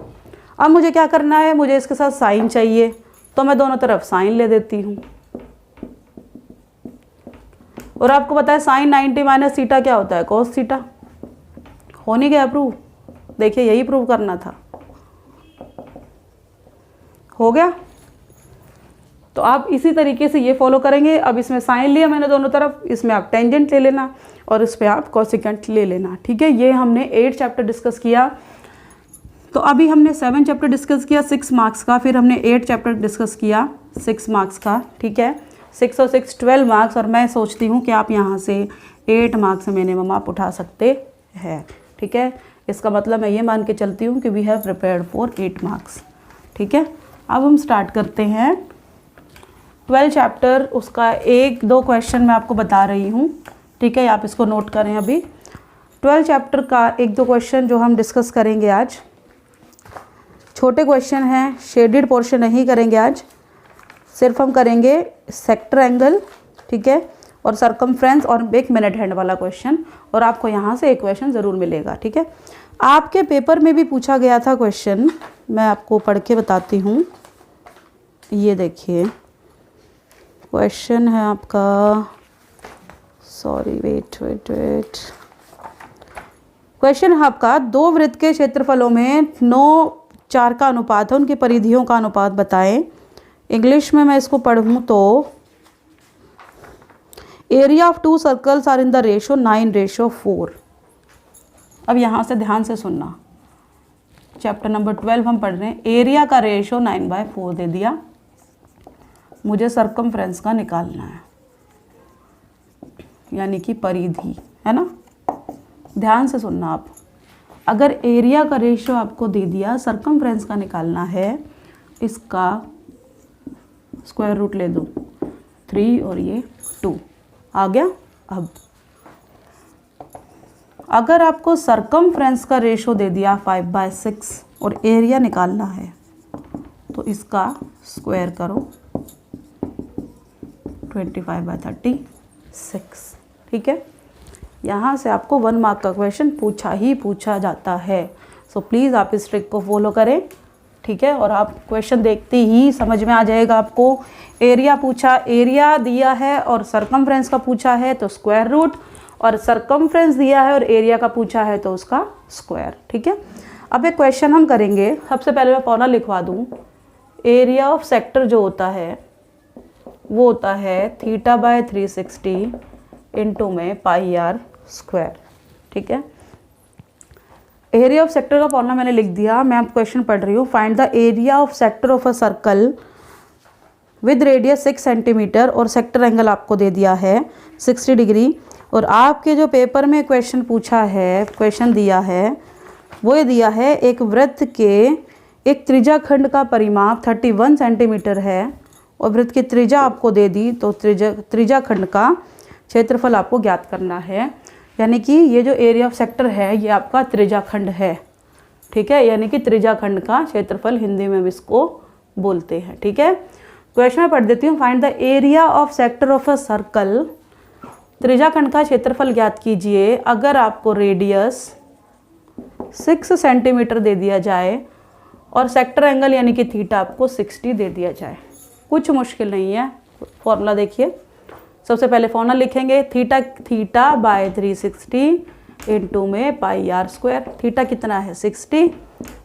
अब मुझे क्या करना है, मुझे इसके साथ साइन चाहिए, तो मैं दोनों तरफ साइन ले देती हूँ। और आपको पता है साइन 90 माइनस थीटा क्या होता है कोस थीटा। हो नहीं गया प्रूव, देखिए यही प्रूव करना था, हो गया। तो आप इसी तरीके से ये फॉलो करेंगे। अब इसमें साइन लिया मैंने दोनों तरफ, इसमें आप टेंजेंट ले लेना और इस पर आप कोसिकेंट ले लेना, ठीक है। ये हमने 8 चैप्टर डिस्कस किया। तो अभी हमने 7 चैप्टर डिस्कस किया 6 मार्क्स का, फिर हमने 8 चैप्टर डिस्कस किया 6 मार्क्स का, ठीक है। 6 और 6 12 मार्क्स, और मैं सोचती हूँ कि आप यहाँ से 8 मार्क्स मिनिमम आप उठा सकते हैं, ठीक है। इसका मतलब मैं ये मान के चलती हूँ कि we have prepared for 8 marks, ठीक है। अब हम स्टार्ट करते हैं 12 चैप्टर, उसका 1-2 क्वेश्चन मैं आपको बता रही हूँ, ठीक है। आप इसको नोट करें। अभी 12 चैप्टर का 1-2 क्वेश्चन जो हम डिस्कस करेंगे आज, छोटे क्वेश्चन हैं, शेडेड पोर्शन नहीं करेंगे आज, सिर्फ हम करेंगे सेक्टर एंगल, ठीक है, और सरकमफ्रेंस और एक मिनट हैंड वाला क्वेश्चन, और आपको यहाँ से एक क्वेश्चन ज़रूर मिलेगा, ठीक है। आपके पेपर में भी पूछा गया था क्वेश्चन, मैं आपको पढ़ के बताती हूँ। ये देखिए क्वेश्चन है आपका, सॉरी वेट, क्वेश्चन है आपका 2 वृत्त के क्षेत्रफलों में 9:4 का अनुपात है, उनकी परिधियों का अनुपात बताएं। इंग्लिश में मैं इसको पढ़ूँ तो area of 2 circles are in the ratio 9:4। अब यहाँ से ध्यान से सुनना, चैप्टर नंबर 12 हम पढ़ रहे हैं। एरिया का रेशो 9/4 दे दिया, मुझे सरकमफ्रेंस का निकालना है, यानी कि परिधि, है ना। ध्यान से सुनना आप, अगर एरिया का रेशियो आपको दे दिया, सरकमफ्रेंस का निकालना है, इसका स्क्वायर रूट ले दो, 3 और ये 2 आ गया। अब अगर आपको सरकमफ्रेंस का रेशियो दे दिया 5/6 और एरिया निकालना है तो इसका स्क्वायर करो 25/36। ठीक है, यहाँ से आपको 1 मार्क का क्वेश्चन पूछा जाता है। सो प्लीज़ आप इस ट्रिक को फॉलो करें। ठीक है, और आप क्वेश्चन देखते ही समझ में आ जाएगा आपको। एरिया पूछा, एरिया दिया है और सरकमफ्रेंस का पूछा है तो स्क्वायर रूट, और सरकमफ्रेंस दिया है और एरिया का पूछा है तो उसका स्क्वायर। ठीक है, अब एक क्वेश्चन हम करेंगे। सबसे पहले मैं फॉर्मूला लिखवा दूँ। एरिया ऑफ सेक्टर जो होता है वो होता है θ/360 इंटू में πr स्क्वायर। ठीक है, एरिया ऑफ सेक्टर का फॉर्मूला मैंने लिख दिया। मैं अब क्वेश्चन पढ़ रही हूँ। Find the area of sector of a circle with radius 6 centimetre, और सेक्टर एंगल आपको दे दिया है 60 डिग्री। और आपके जो पेपर में क्वेश्चन पूछा है, क्वेश्चन दिया है, वो ये दिया है एक वृत्त के एक त्रिज्याखंड का परिमाप 31 सेंटीमीटर है और वृत्त की त्रिज्या आपको दे दी, तो त्रिज्याखंड का क्षेत्रफल आपको ज्ञात करना है। यानी कि ये जो एरिया ऑफ सेक्टर है ये आपका त्रिज्याखंड है। ठीक है, यानी कि त्रिज्याखंड का क्षेत्रफल हिंदी में हम इसको बोलते हैं। ठीक है, क्वेश्चन में पढ़ देती हूँ। Find the area of sector of a circle, त्रिज्याखंड का क्षेत्रफल ज्ञात कीजिए अगर आपको रेडियस 6 सेंटीमीटर दे दिया जाए और सेक्टर एंगल यानी कि थीटा आपको 60 दे दिया जाए। कुछ मुश्किल नहीं है। फॉर्मूला देखिए, सबसे पहले फॉर्मूला लिखेंगे θ/360 इंटू में πr स्क्वायर। थीटा कितना है 60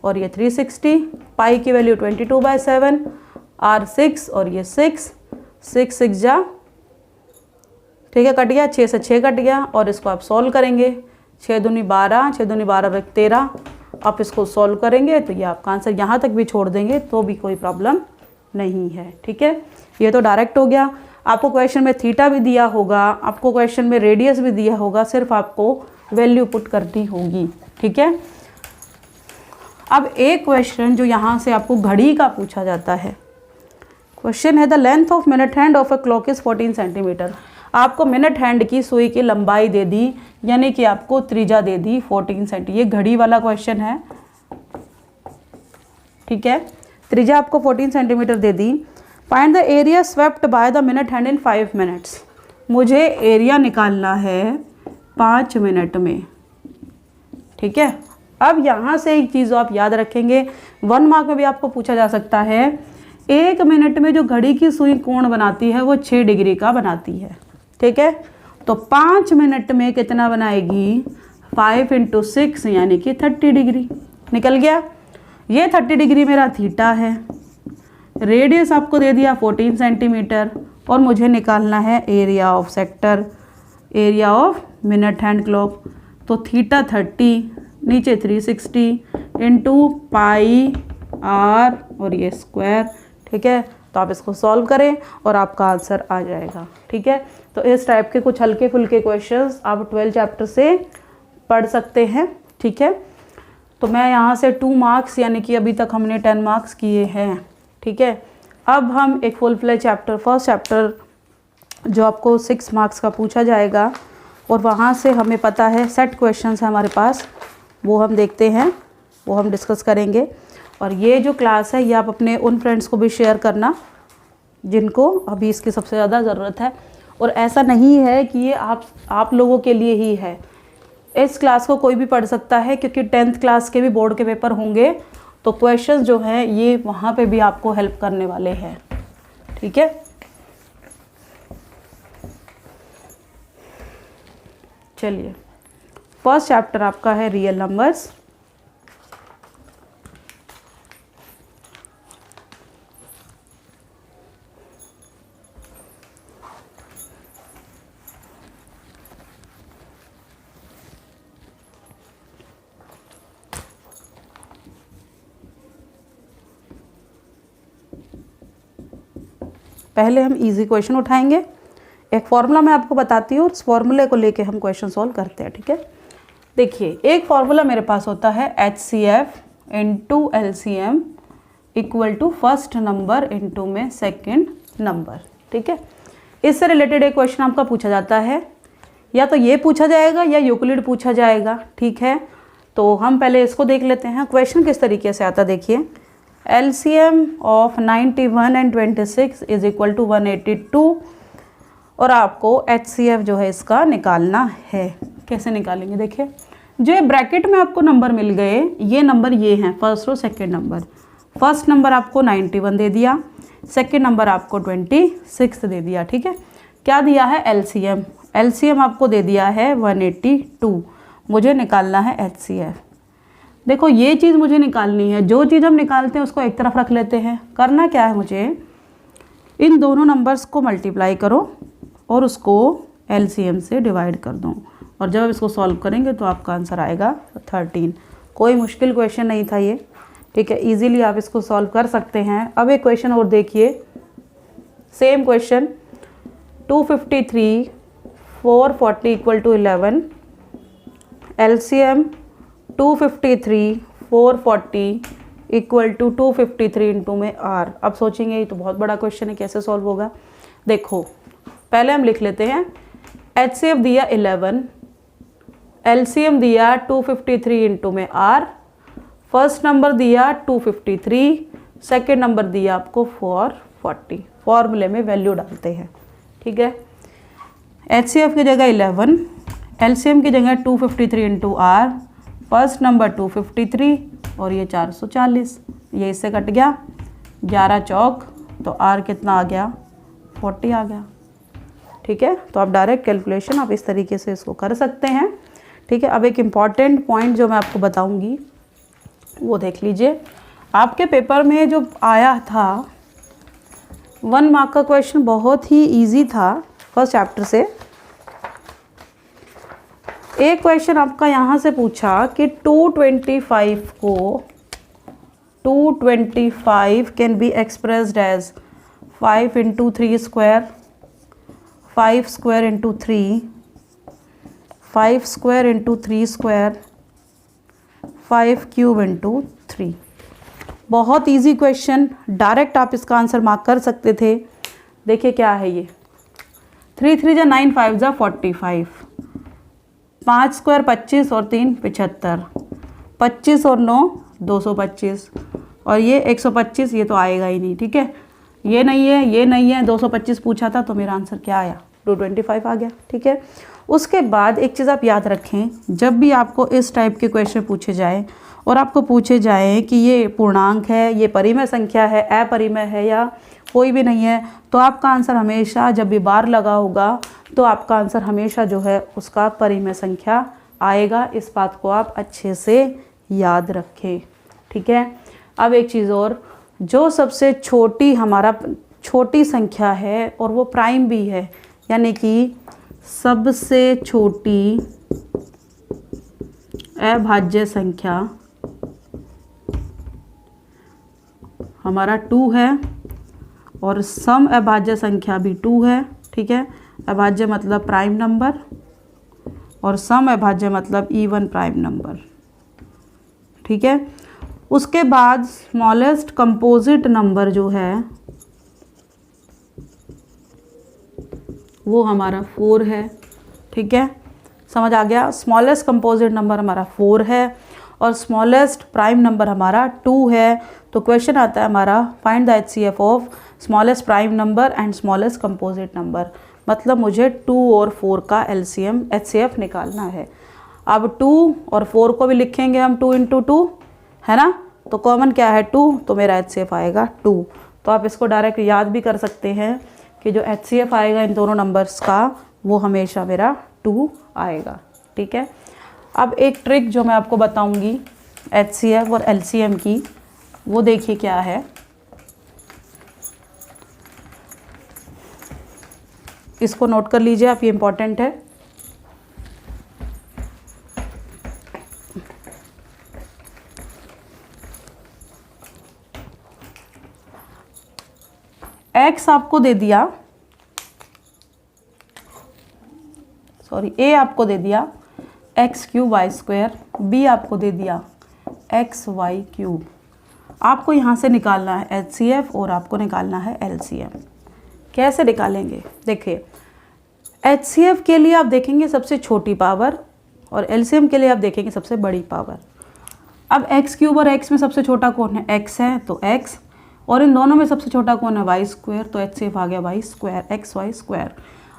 और ये 360, पाई की वैल्यू 22/7, r 6 और ये 6 जा, ठीक है, कट गया, 6 से 6 कट गया। और इसको आप सॉल्व करेंगे, 6 दूनी 12, 6 दूनी 12 13। आप इसको सॉल्व करेंगे तो ये आपका आंसर यहाँ तक भी छोड़ देंगे तो भी कोई प्रॉब्लम नहीं है। ठीक है, ये तो डायरेक्ट हो गया। आपको क्वेश्चन में थीटा भी दिया होगा, आपको क्वेश्चन में रेडियस भी दिया होगा, सिर्फ आपको वैल्यू पुट करनी होगी। ठीक है, अब एक क्वेश्चन जो यहाँ से आपको घड़ी का पूछा जाता है। क्वेश्चन है the length of minute hand of a clock is 14 centimetre. आपको मिनट हैंड की सुई की लंबाई दे दी, यानी कि आपको त्रिज्या दे दी 14 सेंटी। ये घड़ी वाला क्वेश्चन है। ठीक है, त्रिज्या आपको 14 centimetre they the. Find the area swept by the minute hand in 5 minutes. मुझे एरिया निकालना है 5 मिनट में। ठीक है, अब यहाँ से एक चीज़ आप याद रखेंगे, 1 मार्क में भी आपको पूछा जा सकता है। 1 मिनट में जो घड़ी की सुई कोण बनाती है वो 6 डिग्री का बनाती है। ठीक है, तो 5 मिनट में कितना बनाएगी, 5 × 6 यानी कि 30 डिग्री। निकल गया। ये 30 डिग्री मेरा थीटा है। रेडियस आपको दे दिया 14 सेंटीमीटर और मुझे निकालना है area of sector, area of minute hand clock. तो थीटा 30, नीचे 360 इंटू पाई r और ये स्क्वायर। ठीक है, तो आप इसको सॉल्व करें और आपका आंसर आ जाएगा। ठीक है, तो इस टाइप के कुछ हल्के फुल्के क्वेश्चंस आप 12 चैप्टर से पढ़ सकते हैं। ठीक है, तो मैं यहाँ से 2 मार्क्स यानी कि अभी तक हमने 10 मार्क्स किए हैं। ठीक है, अब हम एक full fledge chapter, first chapter जो आपको 6 मार्क्स का पूछा जाएगा और वहाँ से हमें पता है सेट क्वेश्चंस है हमारे पास, वो हम देखते हैं, वो हम डिस्कस करेंगे। और ये जो क्लास है ये आप अपने उन फ्रेंड्स को भी शेयर करना जिनको अभी इसकी सबसे ज़्यादा ज़रूरत है। और ऐसा नहीं है कि ये आप लोगों के लिए ही है, इस क्लास को कोई भी पढ़ सकता है क्योंकि 10th क्लास के भी बोर्ड के पेपर होंगे, तो क्वेश्चंस जो हैं ये वहाँ पे भी आपको हेल्प करने वाले हैं। ठीक है, चलिए, फर्स्ट चैप्टर आपका है रियल नंबर्स। पहले हम इजी क्वेश्चन उठाएंगे, एक फॉर्मूला मैं आपको बताती हूँ, उस फॉर्मूले को लेके हम क्वेश्चन सॉल्व करते हैं। ठीक है, देखिए एक फॉर्मूला मेरे पास होता है HCF into LCM equal to first number into में सेकंड नंबर, ठीक है। इससे रिलेटेड एक क्वेश्चन आपका पूछा जाता है, या तो ये पूछा जाएगा या यूक्लिड पूछा जाएगा, ठीक है। तो हम पहले इसको देख लेते हैं क्वेश्चन किस तरीके से आता। देखिए LCM of 91 and 26 is equal to 182 और आपको HCF जो है इसका निकालना है। कैसे निकालेंगे, देखिए जो ये ब्रैकेट में आपको नंबर मिल गए, ये नंबर ये हैं फर्स्ट और सेकंड नंबर। फर्स्ट नंबर आपको 91 दे दिया, सेकंड नंबर आपको 26 दे दिया, ठीक है। क्या दिया है LCM, LCM आपको दे दिया है 182, मुझे निकालना है HCF। देखो ये चीज़ मुझे निकालनी है, जो चीज़ हम निकालते हैं उसको एक तरफ रख लेते हैं। करना क्या है, मुझे इन दोनों नंबर्स को मल्टीप्लाई करो और उसको LCM से डिवाइड कर दो, और जब इसको सॉल्व करेंगे तो आपका आंसर आएगा 13। कोई मुश्किल क्वेश्चन नहीं था ये, ठीक है, इजीली आप इसको सॉल्व कर सकते हैं। अब एक क्वेश्चन और देखिए, same question 253 440 equal to 11, LCM 253 440 equal to 253 into में R। अब सोचेंगे ये तो बहुत बड़ा क्वेश्चन है, कैसे सॉल्व होगा। देखो पहले हम लिख लेते हैं, HCF दिया 11, LCM दिया 253 इंटू में R, फर्स्ट नंबर दिया 253, सेकेंड नंबर दिया आपको 440। फॉर्मूले में वैल्यू डालते हैं, ठीक है। HCF की जगह 11, LCM की जगह 253 इंटू R, फर्स्ट नंबर 253 और ये 440, ये इससे कट गया 11 चौक, तो R कितना आ गया 40 आ गया, ठीक है। तो आप डायरेक्ट कैलकुलेशन आप इस तरीके से इसको कर सकते हैं, ठीक है। अब एक इम्पॉर्टेंट पॉइंट जो मैं आपको बताऊंगी वो देख लीजिए। आपके पेपर में जो आया था 1 मार्क का क्वेश्चन बहुत ही इजी था फर्स्ट चैप्टर से। एक क्वेश्चन आपका यहाँ से पूछा कि 225 को 225 can be expressed as 5 into 3 square, 5 square into 3, 5 square into 3 square, 5 cube into 3। बहुत इजी क्वेश्चन, डायरेक्ट आप इसका आंसर मार्क कर सकते थे। देखिए क्या है ये, 3 3 जा 9, 5 जा 45, 5 स्क्वायर 25 और 3 75, 25 और 9 225, और ये 125, ये तो आएगा ही नहीं, ठीक है। ये नहीं है, ये नहीं है, 225 पूछा था तो मेरा आंसर क्या आया 225 आ गया, ठीक है। उसके बाद एक चीज़ आप याद रखें, जब भी आपको इस टाइप के क्वेश्चन पूछे जाए और आपको पूछे जाए कि ये पूर्णांक है, ये परिमेय संख्या है, अपरिमेय है या कोई भी नहीं है, तो आपका आंसर हमेशा, जब भी बार लगा होगा तो आपका आंसर हमेशा जो है उसका परिमेय संख्या आएगा। इस बात को आप अच्छे से याद रखें, ठीक है। अब एक चीज़ और, जो सबसे छोटी हमारा छोटी संख्या है और वो प्राइम भी है, यानी कि सबसे छोटी अभाज्य संख्या हमारा 2 है और सम अभाज्य संख्या भी 2 है, ठीक है। अभाज्य मतलब प्राइम नंबर और सम अभाज्य मतलब इवन प्राइम नंबर, ठीक है। उसके बाद स्मॉलेस्ट कंपोजिट नंबर जो है वो हमारा 4 है, ठीक है। समझ आ गया, स्मॉलेस्ट कंपोजिट नंबर हमारा 4 है और स्मॉलेस्ट प्राइम नंबर हमारा 2 है। तो क्वेश्चन आता है हमारा, find the HCF of smallest prime number and smallest composite number. मतलब मुझे 2 और 4 का LCM HCF निकालना है। अब 2 और 4 को भी लिखेंगे हम 2 इंटू 2, है ना, तो कॉमन क्या है 2, तो मेरा HCF आएगा 2। तो आप इसको डायरेक्ट याद भी कर सकते हैं कि जो HCF आएगा इन दोनों नंबर्स का वो हमेशा मेरा 2 आएगा, ठीक है। अब एक ट्रिक जो मैं आपको बताऊंगी HCF और LCM की, वो देखिए क्या है। इसको नोट कर लीजिए आप, ये इम्पॉर्टेंट है। X आपको दे दिया, सॉरी A आपको दे दिया x cube y square, B आपको दे दिया एक्स वाई क्यूब। आपको यहाँ से निकालना है HCF और आपको निकालना है LCM। कैसे निकालेंगे? देखिए, HCF के लिए आप देखेंगे सबसे छोटी पावर और LCM के लिए आप देखेंगे सबसे बड़ी पावर। अब x क्यूब और x में सबसे छोटा कौन है? x है, तो x, और इन दोनों में सबसे छोटा कौन है? वाई स्क्वायर, तो HCF आ गया y square, x y square.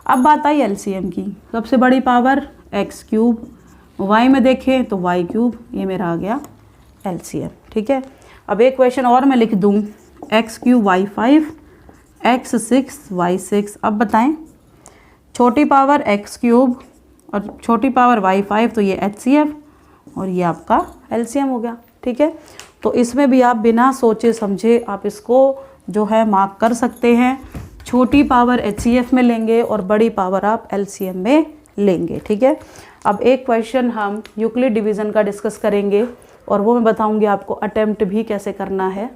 अब बात आई LCM की। सबसे बड़ी पावर x क्यूब, y में देखें तो y क्यूब, ये मेरा आ गया LCM। ठीक है, अब एक क्वेश्चन और मैं लिख दूँ, x cube Y 5, x 6 y 6। अब बताएं, छोटी पावर x क्यूब और छोटी पावर वाई 5, तो ये HCF और ये आपका LCM हो गया। ठीक है, तो इसमें भी आप बिना सोचे समझे आप इसको जो है मार्क कर सकते हैं। छोटी पावर HCF में लेंगे और बड़ी पावर आप LCM में लेंगे। ठीक है, अब एक क्वेश्चन हम यूक्लिड डिवीज़न का डिस्कस करेंगे और वो मैं बताऊंगी आपको अटेम्प्ट भी कैसे करना है।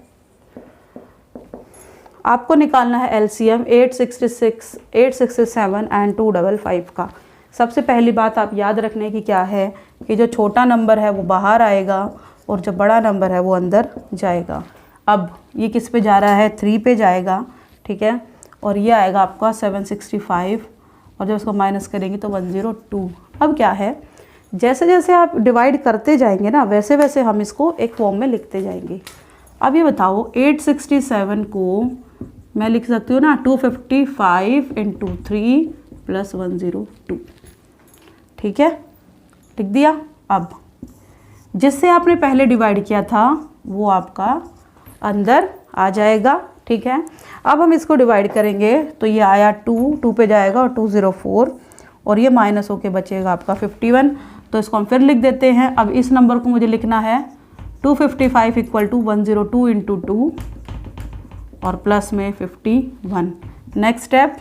आपको निकालना है LCM 866, 867 एंड 255 का। सबसे पहली बात आप याद रखने की क्या है कि जो छोटा नंबर है वो बाहर आएगा और जो बड़ा नंबर है वो अंदर जाएगा। अब ये किस पे जा रहा है? 3 पे जाएगा। ठीक है, और ये आएगा आपका 765 और जब उसको माइनस करेंगे तो 102। अब क्या है, जैसे जैसे आप डिवाइड करते जाएंगे ना वैसे वैसे हम इसको एक फॉर्म में लिखते जाएंगे। अब ये बताओ 867 को मैं लिख सकती हूँ ना 255 इंटू 3 प्लस 102। ठीक है, लिख दिया। अब जिससे आपने पहले डिवाइड किया था वो आपका अंदर आ जाएगा। ठीक है, अब हम इसको डिवाइड करेंगे तो ये आया 2 पे जाएगा और 204 और ये माइनस होके बचेगा आपका 51। तो इसको हम फिर लिख देते हैं। अब इस नंबर को मुझे लिखना है 255 इक्वल टू 102 इंटू 2 और प्लस में 51। नेक्स्ट स्टेप,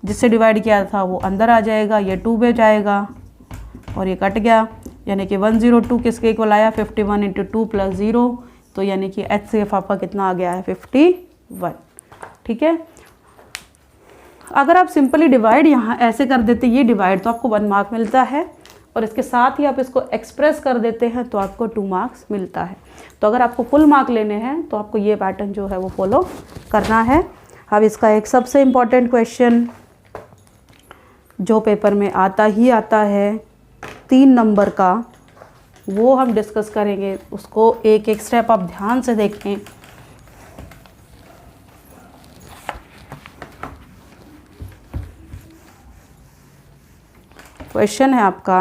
जिससे डिवाइड किया था वो अंदर आ जाएगा, ये 2 पे जाएगा और ये कट गया, यानी कि 102 किसके इक्वल आया? 51 इंटू 2 प्लस 0, तो यानी कि HCF आपका कितना आ गया है? 51। ठीक है, अगर आप सिंपली डिवाइड यहाँ ऐसे कर देते ये डिवाइड तो आपको 1 मार्क मिलता है और इसके साथ ही आप इसको एक्सप्रेस कर देते हैं तो आपको 2 मार्क्स मिलता है। तो अगर आपको फुल मार्क लेने हैं तो आपको ये पैटर्न जो है वो फॉलो करना है। अब इसका एक सबसे इम्पॉर्टेंट क्वेश्चन जो पेपर में आता ही आता है 3 नंबर का, वो हम डिस्कस करेंगे। उसको एक एक स्टेप आप ध्यान से देखें। क्वेश्चन है आपका,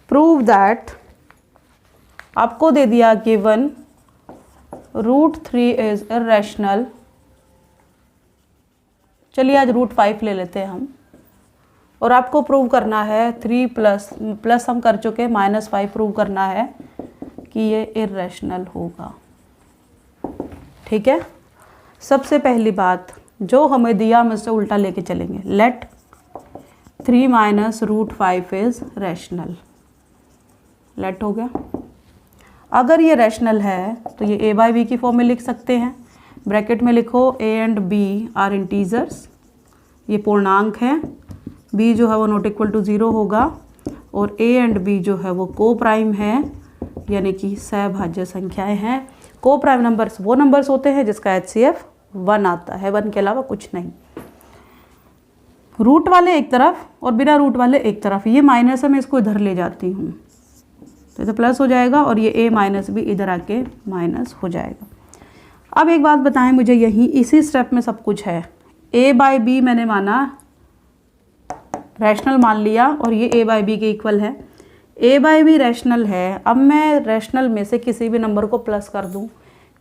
प्रूव दैट, आपको दे दिया गिवन √3 इज इर्रेशनल। चलिए आज √5 ले लेते हैं हम, और आपको प्रूव करना है 3 प्लस हम कर चुके -5 प्रूव करना है कि ये इर्रेशनल होगा। ठीक है, सबसे पहली बात जो हमें दिया हम इससे उल्टा लेके चलेंगे। लेट 3 माइनस √5 इज रैशनल। लेट हो गया। अगर ये रैशनल है तो ये a बाई बी की फॉर्म में लिख सकते हैं। ब्रैकेट में लिखो a and b are integers, ये पूर्णांक हैं। b जो है वो नॉट इक्वल टू 0 होगा और a एंड b जो है वो को प्राइम है, यानी कि सहभाज्य संख्याएं हैं। को प्राइम नंबर्स वो नंबर्स होते हैं जिसका HCF 1 आता है, 1 के अलावा कुछ नहीं। रूट वाले एक तरफ और बिना रूट वाले एक तरफ, ये माइनस है, मैं इसको इधर ले जाती हूँ तो इधर प्लस हो जाएगा और ये a माइनस भी इधर आके माइनस हो जाएगा। अब एक बात बताएं मुझे, यही इसी स्टेप में सब कुछ है। a बाई बी मैंने माना रैशनल मान लिया और ये a बाई बी के इक्वल है। a बाई बी रैशनल है। अब मैं रैशनल में से किसी भी नंबर को प्लस कर दूं,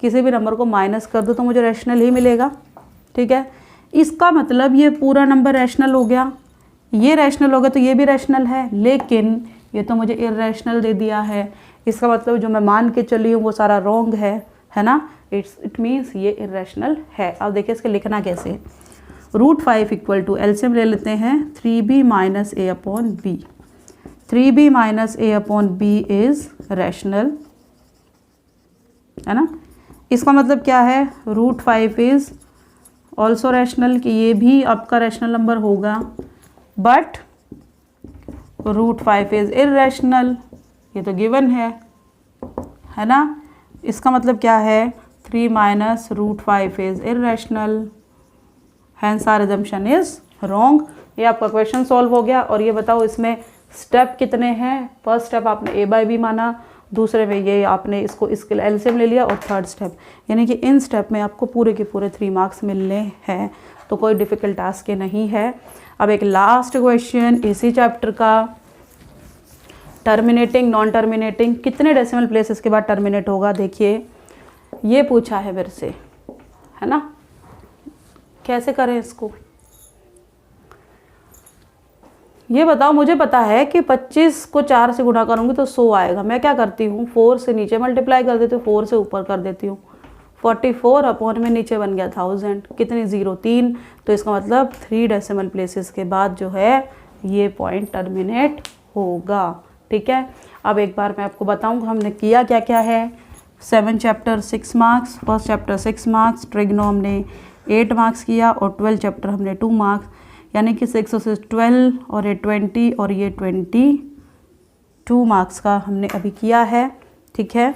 किसी भी नंबर को माइनस कर दूं तो मुझे रैशनल ही मिलेगा। ठीक है, इसका मतलब ये पूरा नंबर रैशनल हो गया, ये रैशनल हो गया तो ये भी रैशनल है, लेकिन ये तो मुझे इर्रेशनल दे दिया है। इसका मतलब जो मैं मान के चली हूँ वो सारा रॉन्ग है ना। इट मीन्स ये इर्रेशनल है। अब देखिए इसके लिखना कैसे। √5 इक्वल टू एलसीएम ले लेते हैं 3b minus a upon b। 3b minus a upon b is rational, है ना। इसका मतलब क्या है, √5 इज ऑल्सो रैशनल, कि ये भी आपका रैशनल नंबर होगा। बट √5 इज़ इर्रेशनल, ये तो गिवन है ना। इसका मतलब क्या है, 3 माइनस √5 is irrational, hence our assumption is wrong. ये आपका क्वेश्चन सॉल्व हो गया। और ये बताओ इसमें स्टेप कितने हैं। फर्स्ट स्टेप आपने a/b माना, दूसरे में ये आपने इसके एलसीएम ले लिया, और थर्ड स्टेप, यानी कि इन स्टेप में आपको पूरे के पूरे 3 मार्क्स मिलने हैं। तो कोई डिफ़िकल्ट टास्क नहीं है। अब एक लास्ट क्वेश्चन इसी चैप्टर का, टर्मिनेटिंग नॉन टर्मिनेटिंग, कितने डेसिमल प्लेसेस के बाद टर्मिनेट होगा। देखिए ये पूछा है मेरे से, है ना। कैसे करें इसको, ये बताओ। मुझे पता है कि 25 को 4 से गुणा करूँगी तो 100 आएगा। मैं क्या करती हूँ, 4 से नीचे मल्टीप्लाई कर देती हूँ, 4 से ऊपर कर देती हूँ। 44 अपॉन में नीचे बन गया 1000, कितनी 0 3। तो इसका मतलब 3 डेसिमल प्लेसेस के बाद जो है ये पॉइंट टर्मिनेट होगा। ठीक है। अब एक बार मैं आपको बताऊँ हमने किया क्या क्या है। 7 chapter 6 marks, first chapter 6 marks, trigno हमने 8 मार्क्स किया, और 12 चैप्टर हमने 2 मार्क्स, यानी कि 6 से 12 और ये 20 और ये 22 मार्क्स का हमने अभी किया है। ठीक है।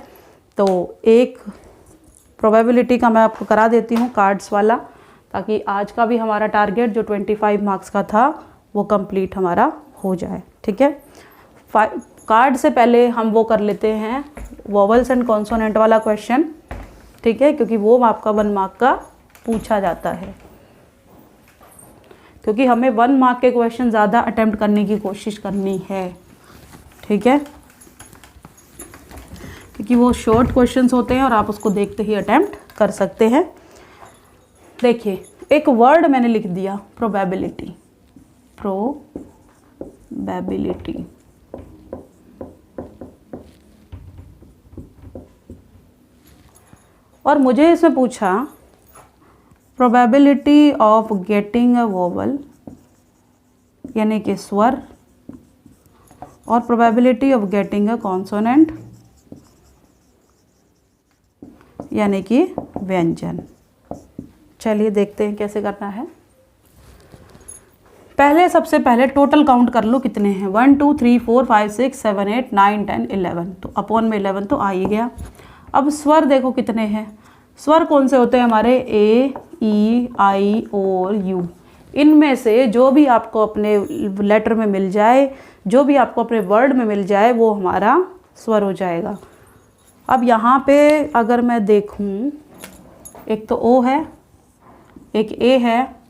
तो एक प्रोबेबिलिटी का मैं आपको करा देती हूँ कार्ड्स वाला, ताकि आज का भी हमारा टारगेट जो 25 मार्क्स का था वो कंप्लीट हमारा हो जाए। ठीक है। कार्ड से पहले हम वो कर लेते हैं वोवल्स एंड कॉन्सोनेंट वाला क्वेश्चन। ठीक है, क्योंकि वो आपका 1 मार्क का पूछा जाता है, क्योंकि हमें 1 मार्क के क्वेश्चन ज़्यादा अटेम्प्ट करने की कोशिश करनी है। ठीक है, क्योंकि वो शॉर्ट क्वेश्चंस होते हैं और आप उसको देखते ही अटेम्प्ट कर सकते हैं। देखिए एक वर्ड मैंने लिख दिया प्रोबेबिलिटी, प्रोबेबिलिटी। और मुझे इसमें पूछा probability of getting a vowel यानी कि स्वर, और probability of getting a consonant यानी कि व्यंजन। चलिए देखते हैं कैसे करना है। सबसे पहले टोटल काउंट कर लो कितने हैं। 1 2 3 4 5 6 7 8 9 10 11, तो अपॉन में 11 तो आ ही गया। अब स्वर देखो कितने हैं। स्वर कौन से होते हैं हमारे, ए ई आई और यू। इनमें से जो भी आपको अपने लेटर में मिल जाए, जो भी आपको अपने वर्ड में मिल जाए, वो हमारा स्वर हो जाएगा। अब यहाँ पे अगर मैं देखूँ, एक तो ओ है, एक ए है,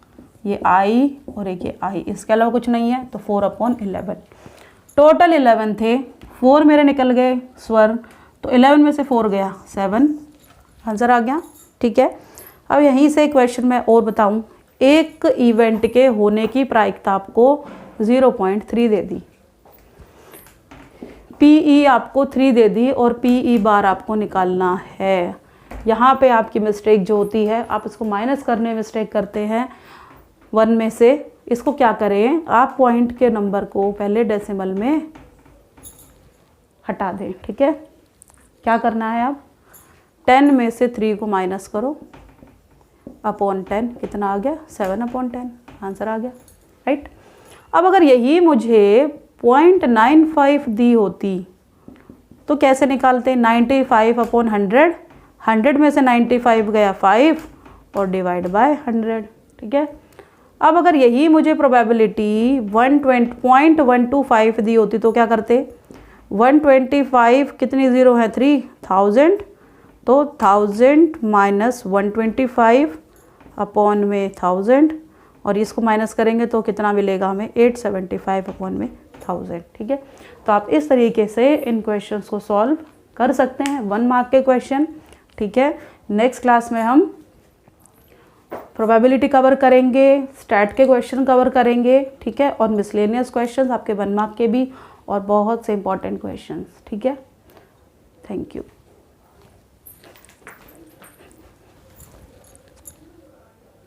ये आई और एक ये आई, इसके अलावा कुछ नहीं है। तो 4/11 टोटल 11 थे, 4 मेरे निकल गए स्वर, तो 11 में से 4 गया 7, आंसर आ गया। ठीक है, अब यहीं से क्वेश्चन मैं और बताऊं। एक इवेंट के होने की प्रायिकता आपको 0.3 दे दी, पीई आपको 3 दे दी, और पीई बार आपको निकालना है। यहाँ पे आपकी मिस्टेक जो होती है, आप इसको माइनस करने में मिस्टेक करते हैं 1 में से। इसको क्या करें, आप पॉइंट के नंबर को पहले डेसिमल में हटा दें। ठीक है, क्या करना है, आप 10 में से 3 को माइनस करो, अपॉन 10 कितना आ गया, 7/10, आंसर आ गया। राइट। अब अगर यही मुझे 0.95 दी होती तो कैसे निकालते, 95/100, 100 में से 95 गया 5 और डिवाइड बाय 100। ठीक है, अब अगर यही मुझे प्रोबेबिलिटी 120.125 दी होती तो क्या करते, 125 कितनी ज़ीरो है, 3, 1000, तो 1000 माइनस 125 अपॉन में 1000, और इसको माइनस करेंगे तो कितना मिलेगा हमें, 875 अपॉन में 1000। ठीक है, तो आप इस तरीके से इन क्वेश्चंस को सॉल्व कर सकते हैं, 1 मार्क के क्वेश्चन। ठीक है, नेक्स्ट क्लास में हम प्रोबेबिलिटी कवर करेंगे, स्टैट के क्वेश्चन कवर करेंगे। ठीक है, और मिसलेनियस क्वेश्चंस आपके 1 मार्क के भी, और बहुत से इंपॉर्टेंट क्वेश्चंस। ठीक है, थैंक यू।